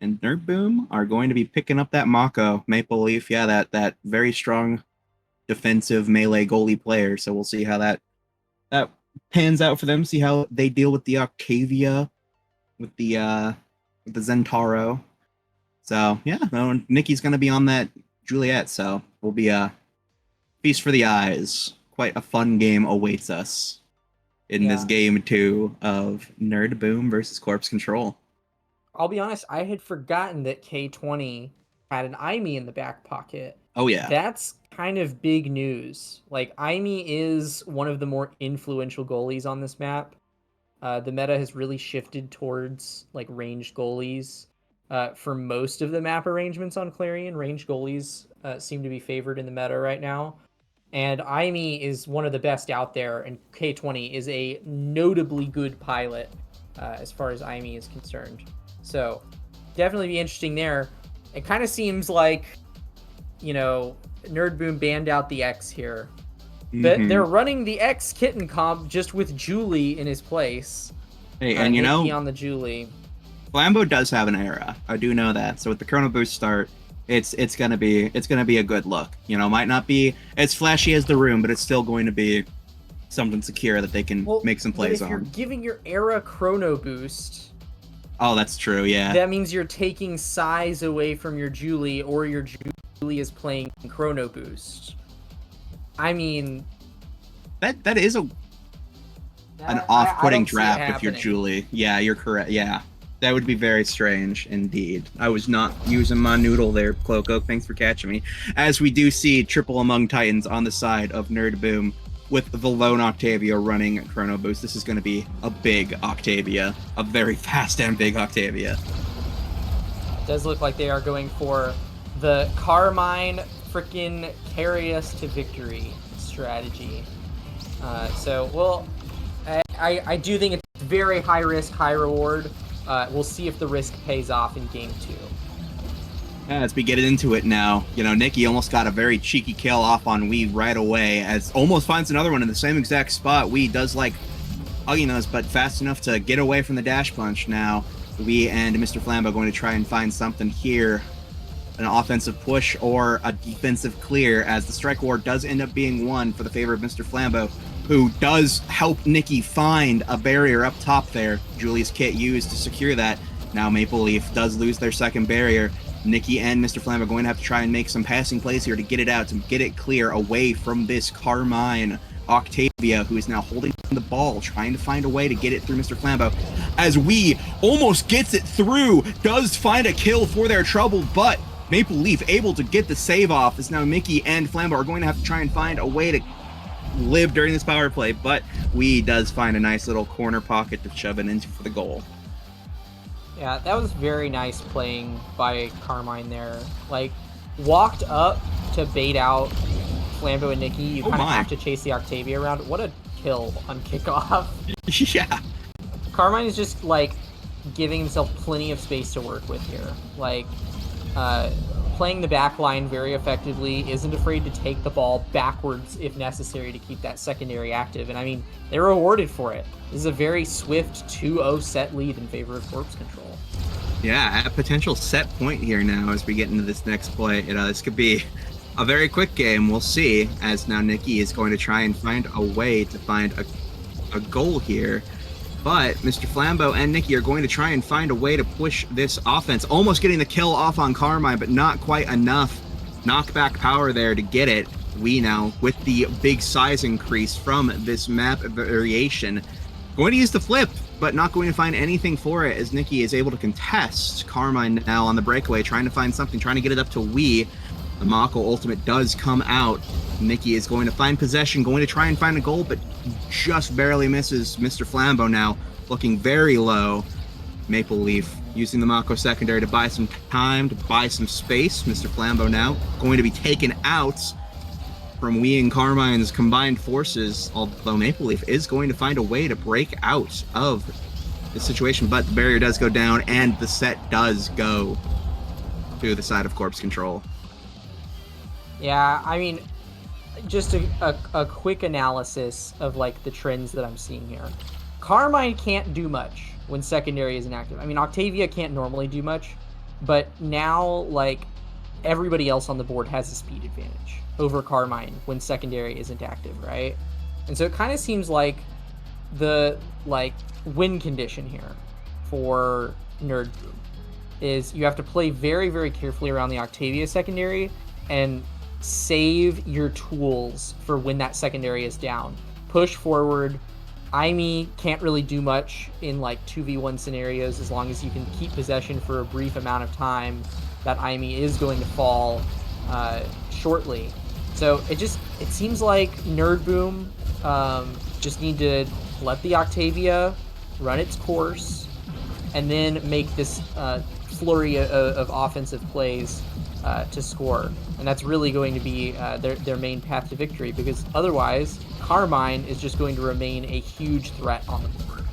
[SPEAKER 2] and Nerd Boom are going to be picking up that Mako Maple Leaf. Yeah, that very strong defensive melee goalie player. So we'll see how that pans out for them. See how they deal with the Octavia, with the Zentaro. So yeah, no, Nikki's gonna be on that Juliet. So we'll be a feast for the eyes. Quite a fun game awaits us in this
[SPEAKER 1] yeah.
[SPEAKER 2] game two of Nerd Boom versus Corpse Control.
[SPEAKER 1] I'll be honest, I had forgotten that K20 had an IME in the back pocket.
[SPEAKER 2] Oh yeah.
[SPEAKER 1] That's kind of big news. Like, IME is one of the more influential goalies on this map. The meta has really shifted towards like ranged goalies. For most of the map arrangements on Clarion, ranged goalies seem to be favored in the meta right now. And IME is one of the best out there, and K20 is a notably good pilot as far as IME is concerned. So definitely be interesting there. It kind of seems like, Nerd Boom banned out the X here. But
[SPEAKER 2] Mm-hmm.
[SPEAKER 1] they're running the X kitten comp just with Julie in his place.
[SPEAKER 2] Hey, and
[SPEAKER 1] Nikki on the Julie.
[SPEAKER 2] Flambeau does have an era. I do know that. So with the Chrono Boost start, it's gonna be a good look. Might not be as flashy as the room, but it's still going to be something secure that they can
[SPEAKER 1] Well,
[SPEAKER 2] make some
[SPEAKER 1] but
[SPEAKER 2] plays
[SPEAKER 1] if you're
[SPEAKER 2] on.
[SPEAKER 1] giving your era Chrono Boost,
[SPEAKER 2] Oh, that's true. Yeah,
[SPEAKER 1] that means you're taking size away from your Julie, or your Julie is playing Chrono Boost. I mean,
[SPEAKER 2] that is an
[SPEAKER 1] I
[SPEAKER 2] off-putting
[SPEAKER 1] don't see it
[SPEAKER 2] draft if you're
[SPEAKER 1] happening.
[SPEAKER 2] Julie. Yeah, you're correct. Yeah, that would be very strange indeed. I was not using my noodle there, Cloak Oak. Thanks for catching me. As we do see Triple Among Titans on the side of Nerd Boom with the lone Octavia running Chrono Boost. This is going to be a big Octavia, a very fast and big Octavia.
[SPEAKER 1] It does look like they are going for the Carmine freaking carry us to victory strategy. Well, I do think it's very high risk, high reward. We'll see if the risk pays off in game two.
[SPEAKER 2] As we get into it now, Nikki almost got a very cheeky kill off on Wee right away, as almost finds another one in the same exact spot. Wee does like hugging us, but fast enough to get away from the dash punch. Now, Wee and Mr. Flambeau going to try and find something here. An offensive push or a defensive clear, as the strike war does end up being won for the favor of Mr. Flambeau, who does help Nikki find a barrier up top there. Julie's kit used to secure that. Now Maple Leaf does lose their second barrier. Nikki and Mr. Flam are going to have to try and make some passing plays here to get it out, to get it clear away from this Carmine Octavia, who is now holding the ball, trying to find a way to get it through Mr. Flambeau. As we almost gets it through, does find a kill for their trouble, but Maple Leaf able to get the save off, as now Mickey and Flambeau are going to have to try and find a way to live during this power play, but Wee does find a nice little corner pocket to shove it into for the goal.
[SPEAKER 1] Yeah, that was very nice playing by Carmine there. Like, walked up to bait out Flambeau and Nikki. You kind of have to chase the Octavia around. What a kill on kickoff.
[SPEAKER 2] Yeah.
[SPEAKER 1] Carmine is just, like, giving himself plenty of space to work with here. Like, playing the back line very effectively, isn't afraid to take the ball backwards if necessary to keep that secondary active. And, I mean, they're rewarded for it. This is a very swift 2-0 set lead in favor of Corpse Control.
[SPEAKER 2] Yeah, a potential set point here now as we get into this next play. This could be a very quick game. We'll see, as now Nikki is going to try and find a way to find a goal here. But Mr. Flambeau and Nikki are going to try and find a way to push this offense, almost getting the kill off on Carmine, but not quite enough knockback power there to get it. We now, with the big size increase from this map variation, going to use the flip, but not going to find anything for it, as Nikki is able to contest Carmine now on the breakaway, trying to find something, trying to get it up to Wee. The Mako ultimate does come out. Nikki is going to find possession, going to try and find a goal, but just barely misses. Mr. Flambeau now looking very low. Maple Leaf using the Mako secondary to buy some time, to buy some space. Mr. Flambeau now going to be taken out from Wee and Carmine's combined forces, although Maple Leaf is going to find a way to break out of the situation, but the barrier does go down and the set does go to the side of Corpse Control.
[SPEAKER 1] Yeah, I mean, just a quick analysis of, like, the trends that I'm seeing here. Carmine can't do much when secondary isn't active. I mean, Octavia can't normally do much, but now, like, everybody else on the board has a speed advantage over Carmine when secondary isn't active, right? And so it kind of seems like the, like, win condition here for Nerd Boom is you have to play very, very carefully around the Octavia secondary and save your tools for when that secondary is down. Push forward. Aimee can't really do much in, like, 2v1 scenarios as long as you can keep possession for a brief amount of time. That Aimee is going to fall shortly. So it seems like Nerd Boom just need to let the Octavia run its course and then make this flurry of offensive plays to score. And that's really going to be their main path to victory, because otherwise Carmine is just going to remain a huge threat on the board.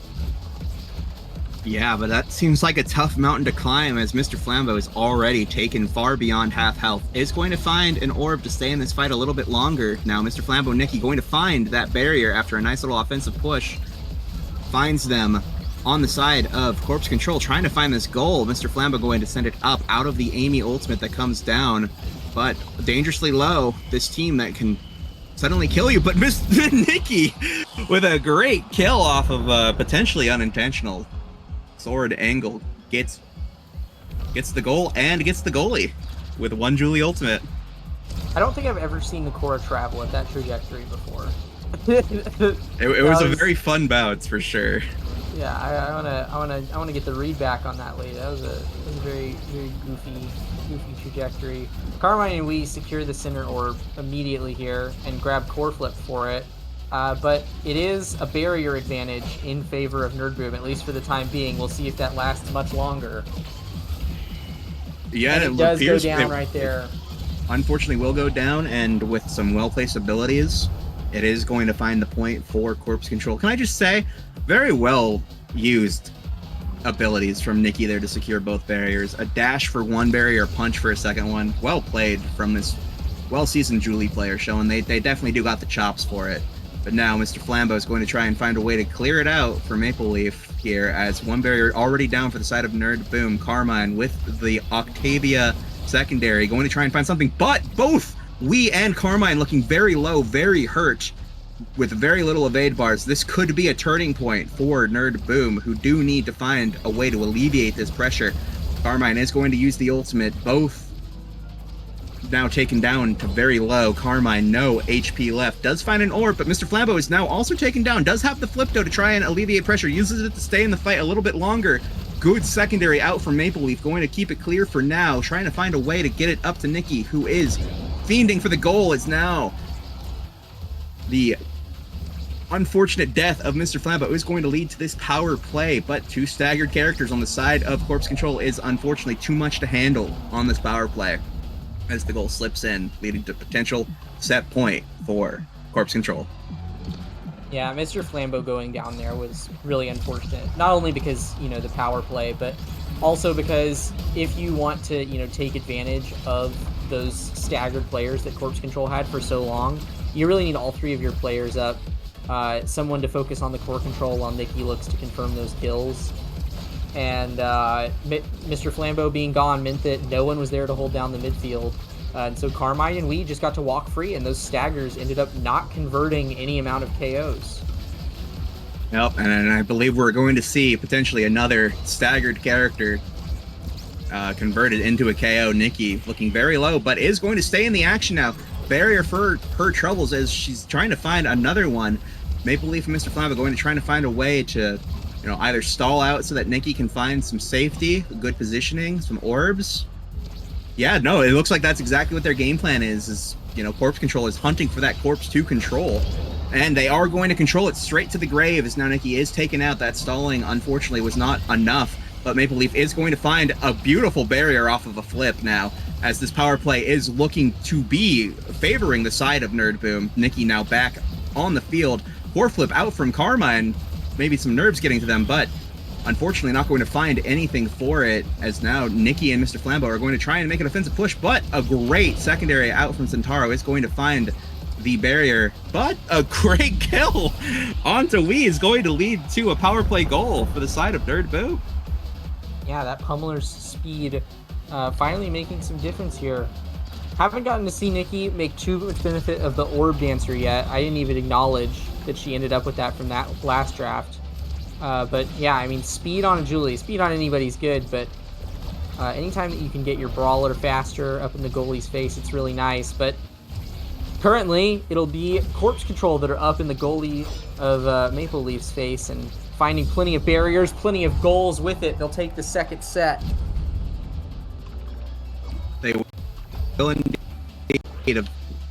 [SPEAKER 2] Yeah, but that seems like a tough mountain to climb, as Mr. Flambeau is already taken far beyond half health. Is going to find an orb to stay in this fight a little bit longer. Now, Mr. Flambeau and Nikki going to find that barrier after a nice little offensive push. Finds them on the side of Corpse Control, trying to find this goal. Mr. Flambeau going to send it up out of the Aimee ultimate that comes down, but dangerously low. This team that can suddenly kill you, but Miss Nikki with a great kill off of potentially unintentional sword angle gets the goal and gets the goalie with one Julie ultimate.
[SPEAKER 1] I don't think I've ever seen the Cora travel at that trajectory before.
[SPEAKER 2] It was a very fun bounce for sure.
[SPEAKER 1] Yeah, I wanna get the read back on that lead. That was a very, very goofy trajectory. Carmine and Wee secure the center orb immediately here and grab core flip for it. But it is a barrier advantage in favor of Nerd Boom, at least for the time being. We'll see if that lasts much longer.
[SPEAKER 2] Yeah,
[SPEAKER 1] and it does go down right there.
[SPEAKER 2] Unfortunately, will go down, and with some well-placed abilities, it is going to find the point for Corpse Control. Can I just say, very well used abilities from Nikki there to secure both barriers. A dash for one barrier, a punch for a second one. Well played from this well-seasoned Julie player, showing they definitely do got the chops for it. But now Mr. Flambeau is going to try and find a way to clear it out for Maple Leaf here, as one barrier already down for the side of Nerd Boom. Carmine with the Octavia secondary going to try and find something, but both Wee and Carmine looking very low, very hurt, with very little evade bars. This could be a turning point for Nerd Boom, who do need to find a way to alleviate this pressure. Carmine is going to use the ultimate. Both now taken down to very low. Carmine, no HP left. Does find an orb, but Mr. Flambeau is now also taken down. Does have the flip, though, to try and alleviate pressure. Uses it to stay in the fight a little bit longer. Good secondary out from Maple Leaf. Going to keep it clear for now. Trying to find a way to get it up to Nikki, who is fiending for the goal. It's now the unfortunate death of Mr. Flambeau is going to lead to this power play, but 2 staggered characters on the side of Corpse Control is unfortunately too much to handle on this power play as the goal slips in, leading to potential set point for Corpse Control.
[SPEAKER 1] Yeah, Mr. Flambeau going down there was really unfortunate. Not only because, the power play, but also because if you want to, take advantage of those staggered players that Corpse Control had for so long, you really need all 3 of your players up. Someone to focus on the core control while Nikki looks to confirm those kills. And Mr. Flambeau being gone meant that no one was there to hold down the midfield. And so Carmine and we just got to walk free, and those staggers ended up not converting any amount of KOs.
[SPEAKER 2] Yep, and I believe we're going to see potentially another staggered character converted into a KO. Nikki looking very low, but is going to stay in the action now. Barrier for her troubles as she's trying to find another one. Maple Leaf and Mr. Flambeau going to try to find a way to, either stall out so that Nikki can find some safety, good positioning, some orbs. Yeah, no, it looks like that's exactly what their game plan is, Corpse Control is hunting for that corpse to control. And they are going to control it straight to the grave as now Nikki is taken out. That stalling, unfortunately, was not enough. But Maple Leaf is going to find a beautiful barrier off of a flip now, as this power play is looking to be favoring the side of Nerd Boom. Nikki now back on the field. Core flip out from Carmine. Maybe some nerves getting to them, but unfortunately not going to find anything for it, as now Nikki and Mr. Flambeau are going to try and make an offensive push, but a great secondary out from Centauro is going to find the barrier, but a great kill onto Wii is going to lead to a power play goal for the side of Nerd Boom.
[SPEAKER 1] Yeah, that pummeler's speed finally making some difference here. Haven't gotten to see Nikki make too much benefit of the orb dancer yet. I didn't even acknowledge that she ended up with that from that last draft. But yeah, I mean, speed on Julie, speed on anybody's good, but anytime that you can get your brawler faster up in the goalie's face, it's really nice. But currently, it'll be Corpse Control that are up in the goalie of Maple Leaf's face and finding plenty of barriers, plenty of goals with it. They'll take the second set.
[SPEAKER 2] They will indeed a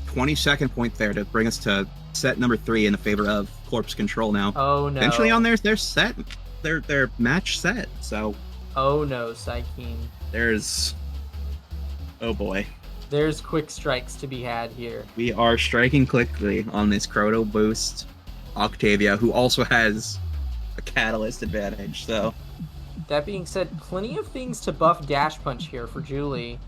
[SPEAKER 2] 20-second point there to bring us to set number 3 in the favor of Corpse Control now.
[SPEAKER 1] Oh no.
[SPEAKER 2] Eventually on their set, their match set. So.
[SPEAKER 1] Oh no, Psykeen.
[SPEAKER 2] There's. Oh boy.
[SPEAKER 1] There's quick strikes to be had here.
[SPEAKER 2] We are striking quickly on this Croto boost Octavia, who also has a catalyst advantage. So.
[SPEAKER 1] That being said, plenty of things to buff Dash Punch here for Julie.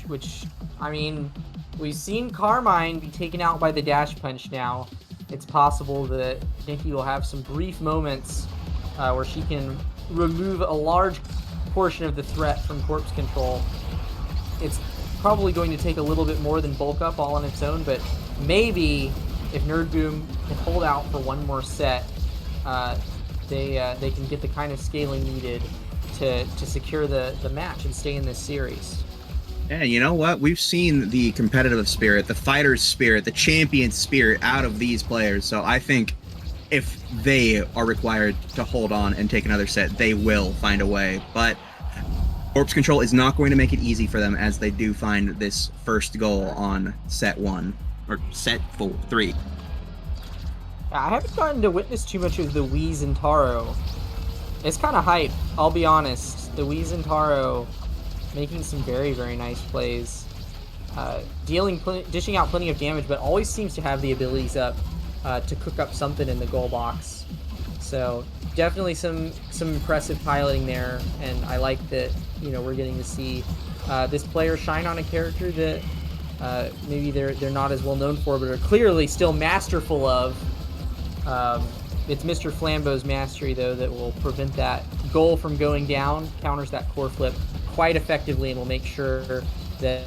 [SPEAKER 1] Which, I mean, we've seen Carmine be taken out by the Dash Punch now. It's possible that Nikki will have some brief moments where she can remove a large portion of the threat from Corpse Control. It's probably going to take a little bit more than bulk up all on its own, but maybe if Nerd Boom can hold out for one more set, they can get the kind of scaling needed to secure the match and stay in this series.
[SPEAKER 2] Yeah, you know what? We've seen the competitive spirit, the fighter's spirit, the champion spirit out of these players. So I think if they are required to hold on and take another set, they will find a way. But Corpse Control is not going to make it easy for them as they do find this first goal on set 1, or set 3.
[SPEAKER 1] I haven't gotten to witness too much of the Wii Zentaro. It's kind of hype, I'll be honest. The Wii Zentaro making some very, very nice plays. Dishing out plenty of damage, but always seems to have the abilities up to cook up something in the goal box. So definitely some impressive piloting there, and I like that we're getting to see this player shine on a character that maybe they're not as well known for, but are clearly still masterful of. It's Mr. Flambeau's mastery, though, that will prevent that goal from going down, counters that core flip quite effectively, and will make sure that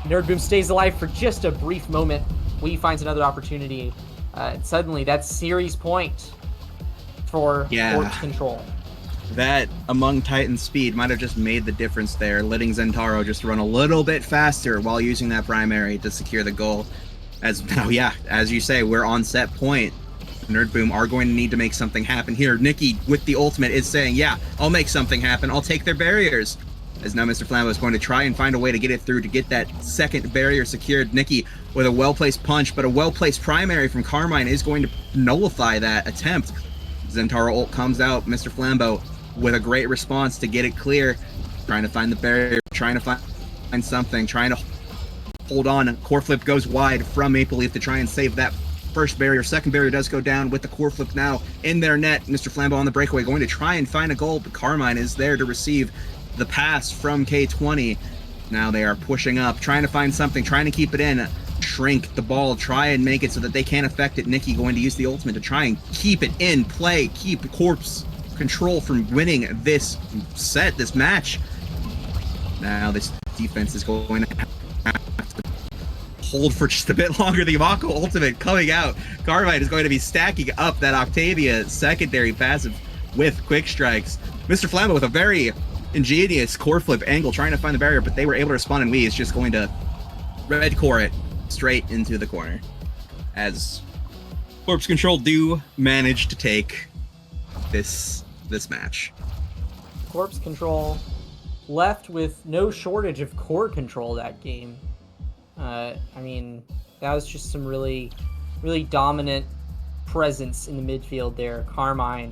[SPEAKER 1] Nerd Boom stays alive for just a brief moment. Wii finds another opportunity. Suddenly, that's series point for Corpse Control.
[SPEAKER 2] that among Titan speed might have just made the difference there, letting Zentaro just run a little bit faster while using that primary to secure the goal. As now, yeah, as you say, we're on set point. Nerd Boom are going to need to make something happen here. Nikki, with the ultimate, is saying, yeah, I'll make something happen. I'll take their barriers. As now Mr. Flambo is going to try and find a way to get it through to get that second barrier secured. Nikki with a well-placed punch, but a well-placed primary from Carmine is going to nullify that attempt. Zentaro ult comes out. Mr. Flambo with a great response to get it clear. Trying to find the barrier, trying to find something, trying to hold on. Core flip goes wide from Maple Leaf to try and save that first barrier. Second barrier does go down with the core flip now in their net. Mr. Flambo on the breakaway going to try and find a goal, but Carmine is there to receive the pass from K20. Now they are pushing up, trying to find something, trying to keep it in. Shrink the ball, try and make it so that they can't affect it. Nikki going to use the ultimate to try and keep it in play, keep Corpse Control from winning this set, this match. Now this defense is going to have to hold for just a bit longer. The Mako ultimate coming out. Carmine is going to be stacking up that Octavia secondary passive with quick strikes. Mr. Flambo with a very ingenious core flip angle trying to find the barrier, but they were able to respond, and Wee is just going to red core it straight into the corner. As Corpse Control do manage to take this match.
[SPEAKER 1] Corpse Control left with no shortage of core control that game. I mean, that was just some really, really dominant presence in the midfield there. Carmine,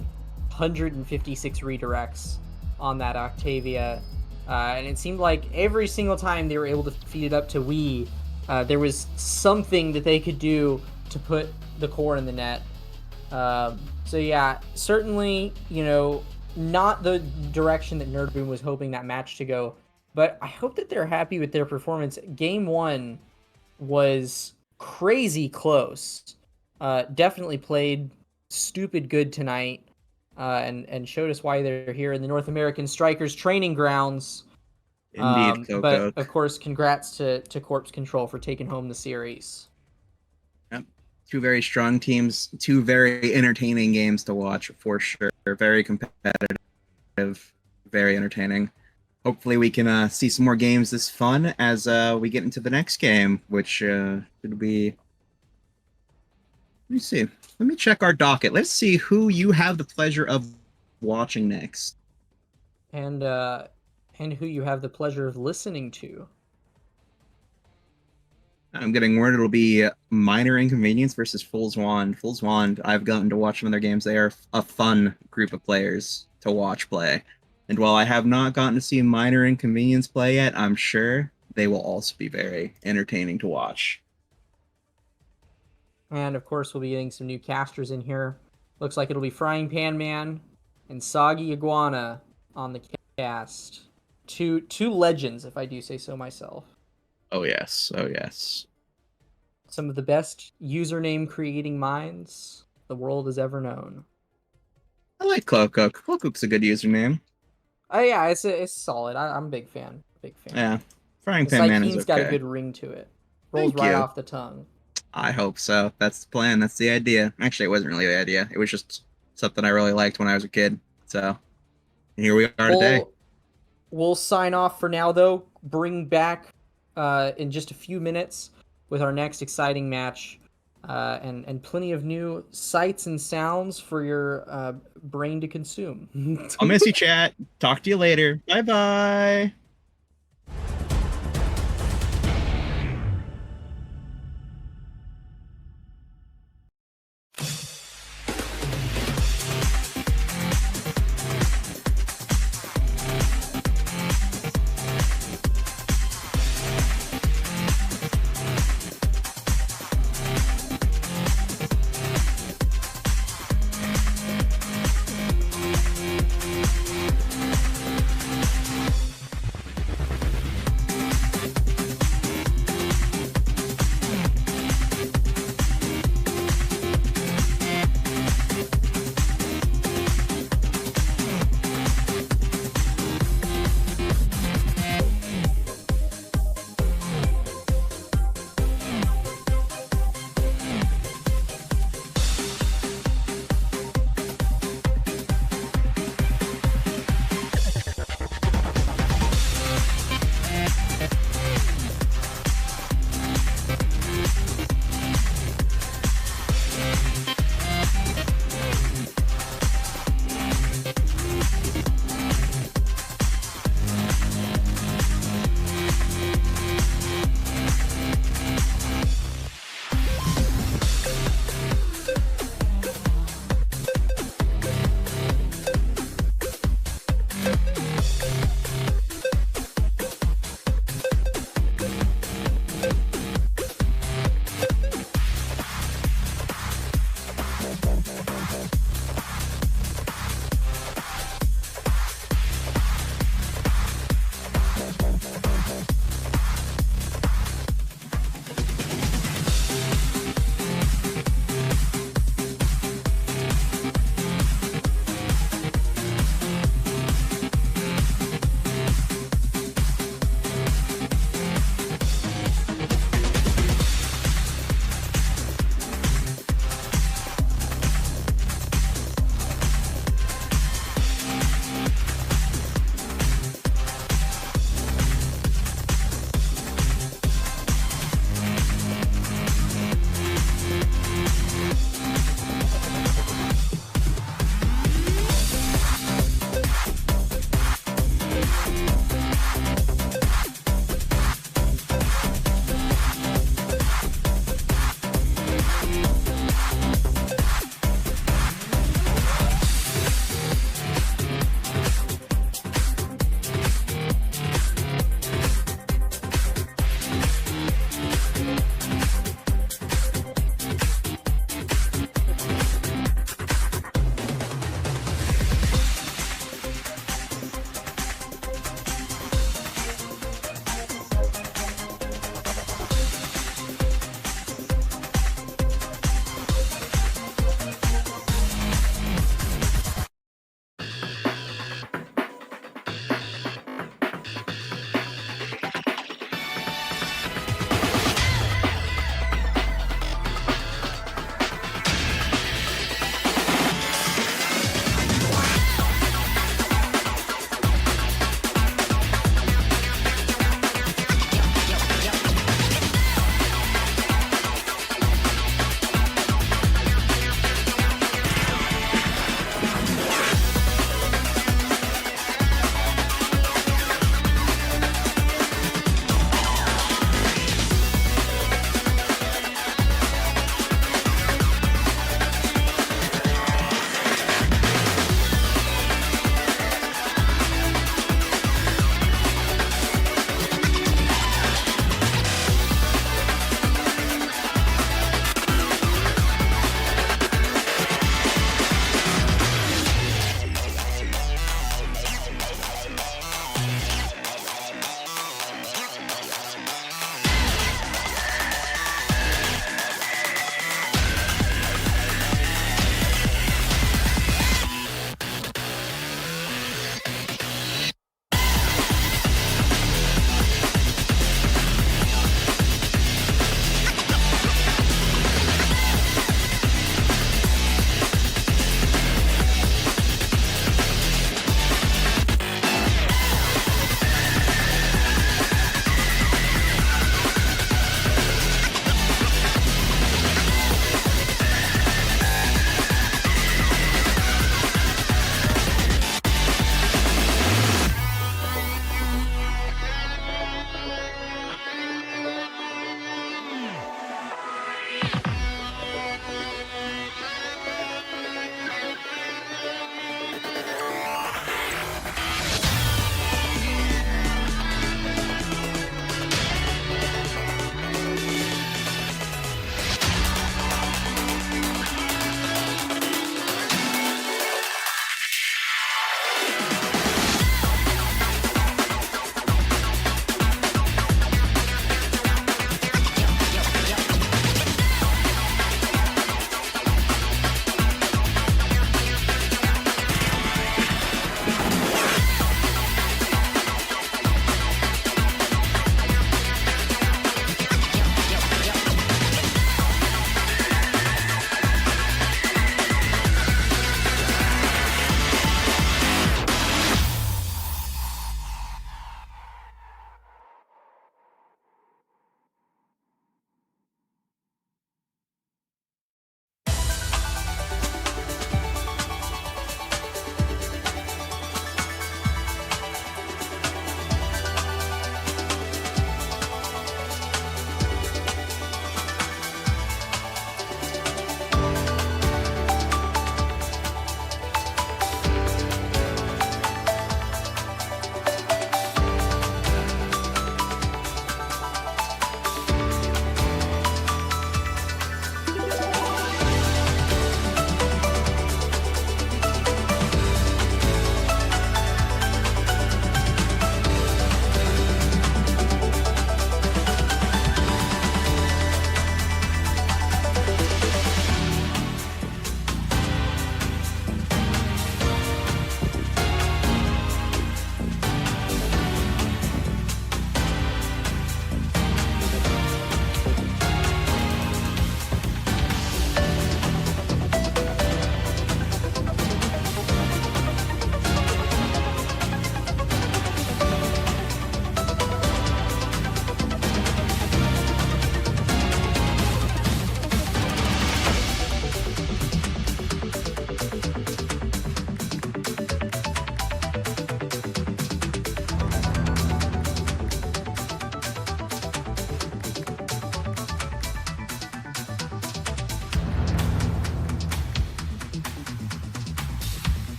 [SPEAKER 1] 156 redirects on that Octavia. And it seemed like every single time they were able to feed it up to Wii, there was something that they could do to put the core in the net. So yeah, certainly, you know, not the direction that Nerd Boom was hoping that match to go, but I hope that they're happy with their performance. Game 1 was crazy close. Definitely played stupid good tonight, and showed us why they're here in the North American Strikers training grounds.
[SPEAKER 2] Indeed, Coco.
[SPEAKER 1] But of course, congrats to Corpse Control for taking home the series.
[SPEAKER 2] Yep. Two very strong teams, two very entertaining games to watch for sure. Very competitive, very entertaining. Hopefully we can see some more games this fun as we get into the next game, which should be... Let me see. Let me check our docket. Let's see who you have the pleasure of watching next.
[SPEAKER 1] And who you have the pleasure of listening to.
[SPEAKER 2] I'm getting word it'll be Minor Inconvenience versus Fool's Wand. Fool's Wand, I've gotten to watch some of their games. They are a fun group of players to watch play. And while I have not gotten to see Minor Inconvenience play yet, I'm sure they will also be very entertaining to watch.
[SPEAKER 1] And of course, we'll be getting some new casters in here. Looks like it'll be Frying Pan Man and Soggy Iguana on the cast. Two legends, if I do say so myself.
[SPEAKER 2] Oh yes, oh yes.
[SPEAKER 1] Some of the best username creating minds the world has ever known.
[SPEAKER 2] I like Cloakcook. Cloakcook's a good username.
[SPEAKER 1] Oh yeah, it's solid. I'm a big fan. Big fan.
[SPEAKER 2] Yeah, Frying
[SPEAKER 1] The
[SPEAKER 2] Pan Man is
[SPEAKER 1] Psychene's
[SPEAKER 2] okay.
[SPEAKER 1] got a good ring to it. Rolls
[SPEAKER 2] Thank
[SPEAKER 1] right
[SPEAKER 2] you.
[SPEAKER 1] off the tongue.
[SPEAKER 2] I hope so. That's the plan. That's the idea. Actually, it wasn't really the idea. It was just something I really liked when I was a kid. So here we are today.
[SPEAKER 1] We'll sign off for now, though. Bring back in just a few minutes with our next exciting match, and plenty of new sights and sounds for your brain to consume.
[SPEAKER 2] I'll miss you, chat. Talk to you later. Bye-bye.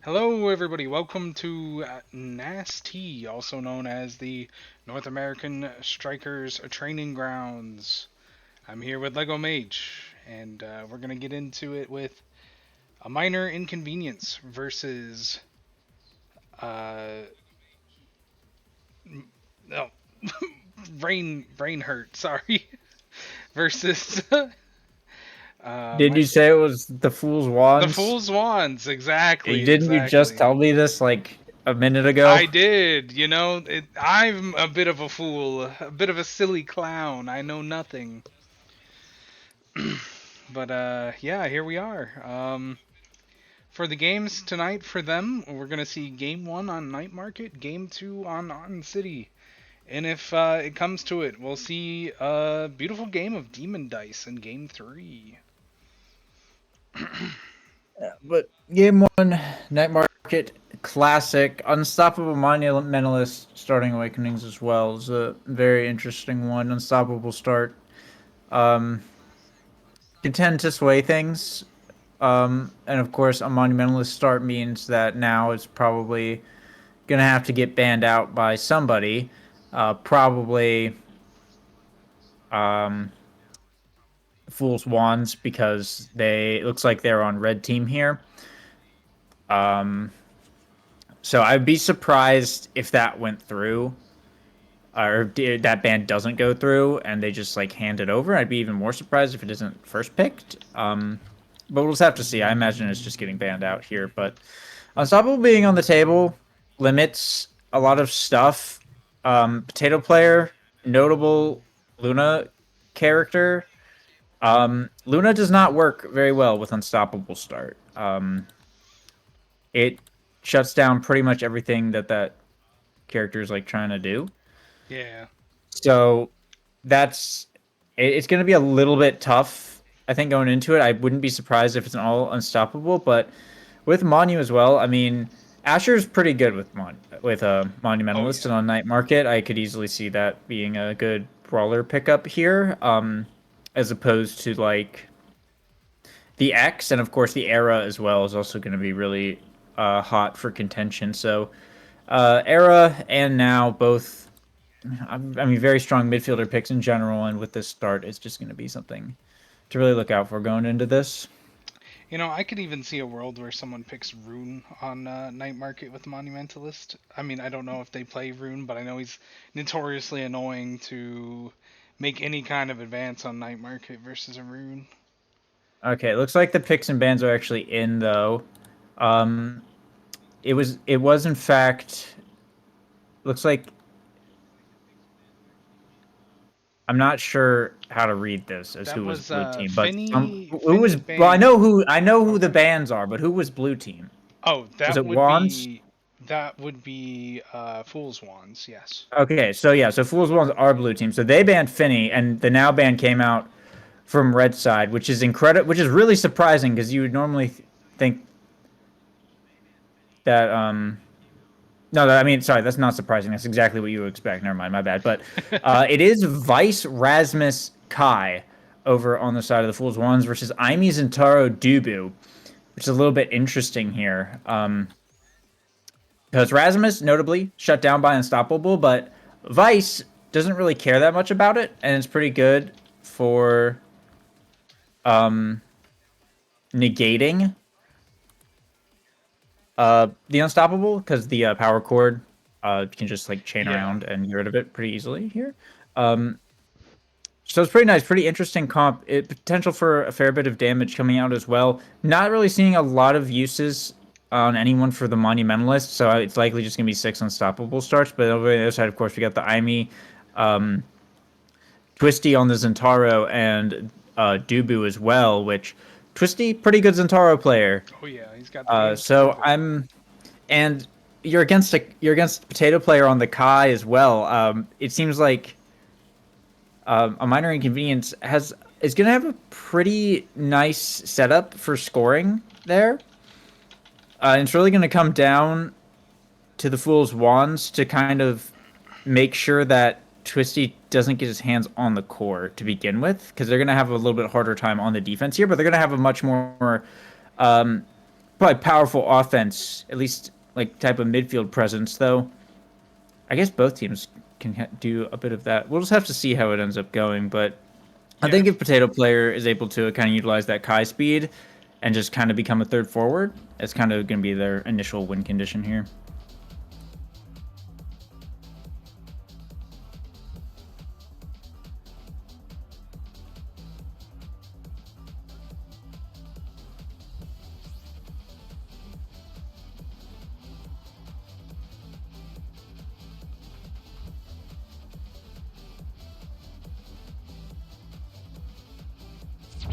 [SPEAKER 3] Hello, everybody. Welcome to NAST, also known as the North American Strikers Training Grounds. I'm here with Lego Mage, and we're going to get into it with a minor inconvenience versus. Uh, no. brain hurt, sorry. Versus.
[SPEAKER 4] Did
[SPEAKER 3] My.
[SPEAKER 4] you say it was the Fool's
[SPEAKER 3] The
[SPEAKER 4] Wands?
[SPEAKER 3] Fool's Wands, exactly,
[SPEAKER 4] Didn't you just
[SPEAKER 3] exactly.
[SPEAKER 4] tell me this like a minute ago?
[SPEAKER 3] I did, I'm a bit of a fool, a bit of a silly clown. I know nothing. But yeah, here we are. For the games tonight, for them, we're gonna see game one on Night Market, game two on City, and if it comes to it, we'll see a beautiful game of Demon Dice in game three.
[SPEAKER 4] But game one, Night Market, classic, Unstoppable Monumentalist, starting Awakenings as well is a very interesting one. Unstoppable start. Um, can tend to sway things. And of course, a Monumentalist start means that now it's probably gonna have to get banned out by somebody. Probably um, Fool's Wands because they it looks like they're on red team here. Um, so I'd be surprised if that went through, or that ban doesn't go through, and they just like hand it over. I'd be even more surprised if it isn't first picked. But we'll just have to see. I imagine it's just getting banned out here. But Unstoppable being on the table limits a lot of stuff. Potato player, notable Luna character. Luna does not work very well with Unstoppable start. It shuts down pretty much everything that character is like trying to do.
[SPEAKER 3] Yeah,
[SPEAKER 4] So that's it's going to be a little bit tough. I think going into it, I wouldn't be surprised if it's an all Unstoppable, but with Monu as well. I mean, Asher's pretty good with a
[SPEAKER 3] oh
[SPEAKER 4] Monumentalist
[SPEAKER 3] yeah.
[SPEAKER 4] and on Night Market. I could easily see that being a good brawler pickup here, as opposed to like the X, and of course the Era as well is also going to be really hot for contention. So Era and now both, I mean, very strong midfielder picks in general, and with this start, it's just going to be something to really look out for going into this.
[SPEAKER 3] I could even see a world where someone picks Rune on Night Market with Monumentalist. I mean, I don't know if they play Rune, but I know he's notoriously annoying to make any kind of advance on Night Market versus a Rune.
[SPEAKER 4] Okay, it looks like the picks and bans are actually in though. Um, it was in fact looks like I'm not sure how to read this as
[SPEAKER 3] That
[SPEAKER 4] who was
[SPEAKER 3] was
[SPEAKER 4] blue team, but
[SPEAKER 3] Finny.
[SPEAKER 4] who was
[SPEAKER 3] Finny
[SPEAKER 4] well,
[SPEAKER 3] banned.
[SPEAKER 4] I know who
[SPEAKER 3] Oh,
[SPEAKER 4] the bans are, but who was blue team?
[SPEAKER 3] oh,
[SPEAKER 4] Was it Wands?
[SPEAKER 3] that would be Fool's Wands. Yes.
[SPEAKER 4] Okay, so yeah, so Fools Wands are blue team. So they banned Finny, and the now ban came out from red side, which is incredible, which is really surprising because you would normally think that no, I mean, sorry, that's not surprising. That's exactly what you would expect. Never mind, my bad. But it is Vice Rasmus Kai over on the side of the Fools Wands versus Aimi Zentaro Dubu, which is a little bit interesting here. Because Rasmus, notably, shut down by Unstoppable, but Vice doesn't really care that much about it, and it's pretty good for um, negating the Unstoppable because the power cord can just like chain
[SPEAKER 3] Yeah.
[SPEAKER 4] around and get rid of it pretty easily here. Um, so it's pretty nice, pretty interesting comp. Potential for a fair bit of damage coming out as well. Not really seeing a lot of uses on anyone for the Monumentalist, so it's likely just gonna be 6 Unstoppable starts. But over the other side, of course, we got the Aimi, um, Twisty on the Zentaro, and Dubu as well. Which Twisty, pretty good Zentaro player.
[SPEAKER 3] Oh yeah, he's got the games to
[SPEAKER 4] So
[SPEAKER 3] prove it.
[SPEAKER 4] I'm and you're against Potato Player on the Kai as well. It seems like a minor inconvenience has is going to have a pretty nice setup for scoring there. It's really going to come down to the Fool's Wands to kind of make sure that Twisty doesn't get his hands on the core to begin with, because they're going to have a little bit harder time on the defense here, but they're going to have a much more probably powerful offense, at least like type of midfield presence. Though I guess both teams can do a bit of that. We'll just have to see how it ends up going. But I think if Potato Player is able to kind of utilize that Kai speed and just kind of become a third forward, it's kind of going to be their initial win condition here.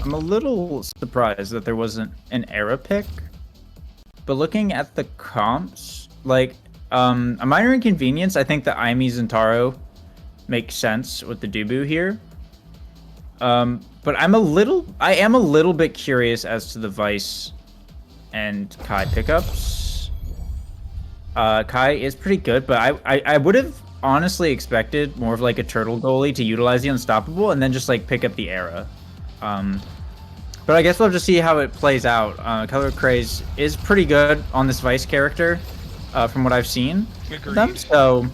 [SPEAKER 4] I'm a little surprised that there wasn't an era pick, but looking at the comps, like a minor inconvenience, I think the Aimi Zentaro makes sense with the Dubu here. But I am a little bit curious as to the Vice and Kai pickups. Kai is pretty good, but I would have honestly expected more of like a turtle goalie to utilize the Unstoppable and then just like pick up the era. But I guess we'll have to see how it plays out. Color Craze is pretty good on this Vice character, from what I've seen. Them, so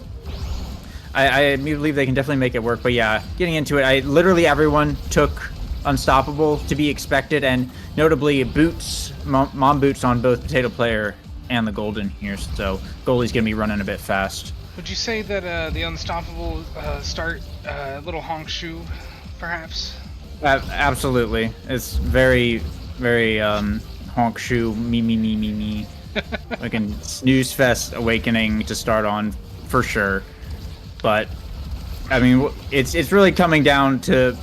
[SPEAKER 4] I believe they can definitely make it work. But yeah, getting into it, literally everyone took Unstoppable to be expected, and notably boots, mom boots on both Potato Player and the Golden here. So goalie's gonna be running a bit fast.
[SPEAKER 3] Would you say that the Unstoppable start little honk shoe, perhaps?
[SPEAKER 4] Absolutely. It's very, very honk shoe, me. Like a snooze fest awakening to start on for sure. But I mean, it's really coming down to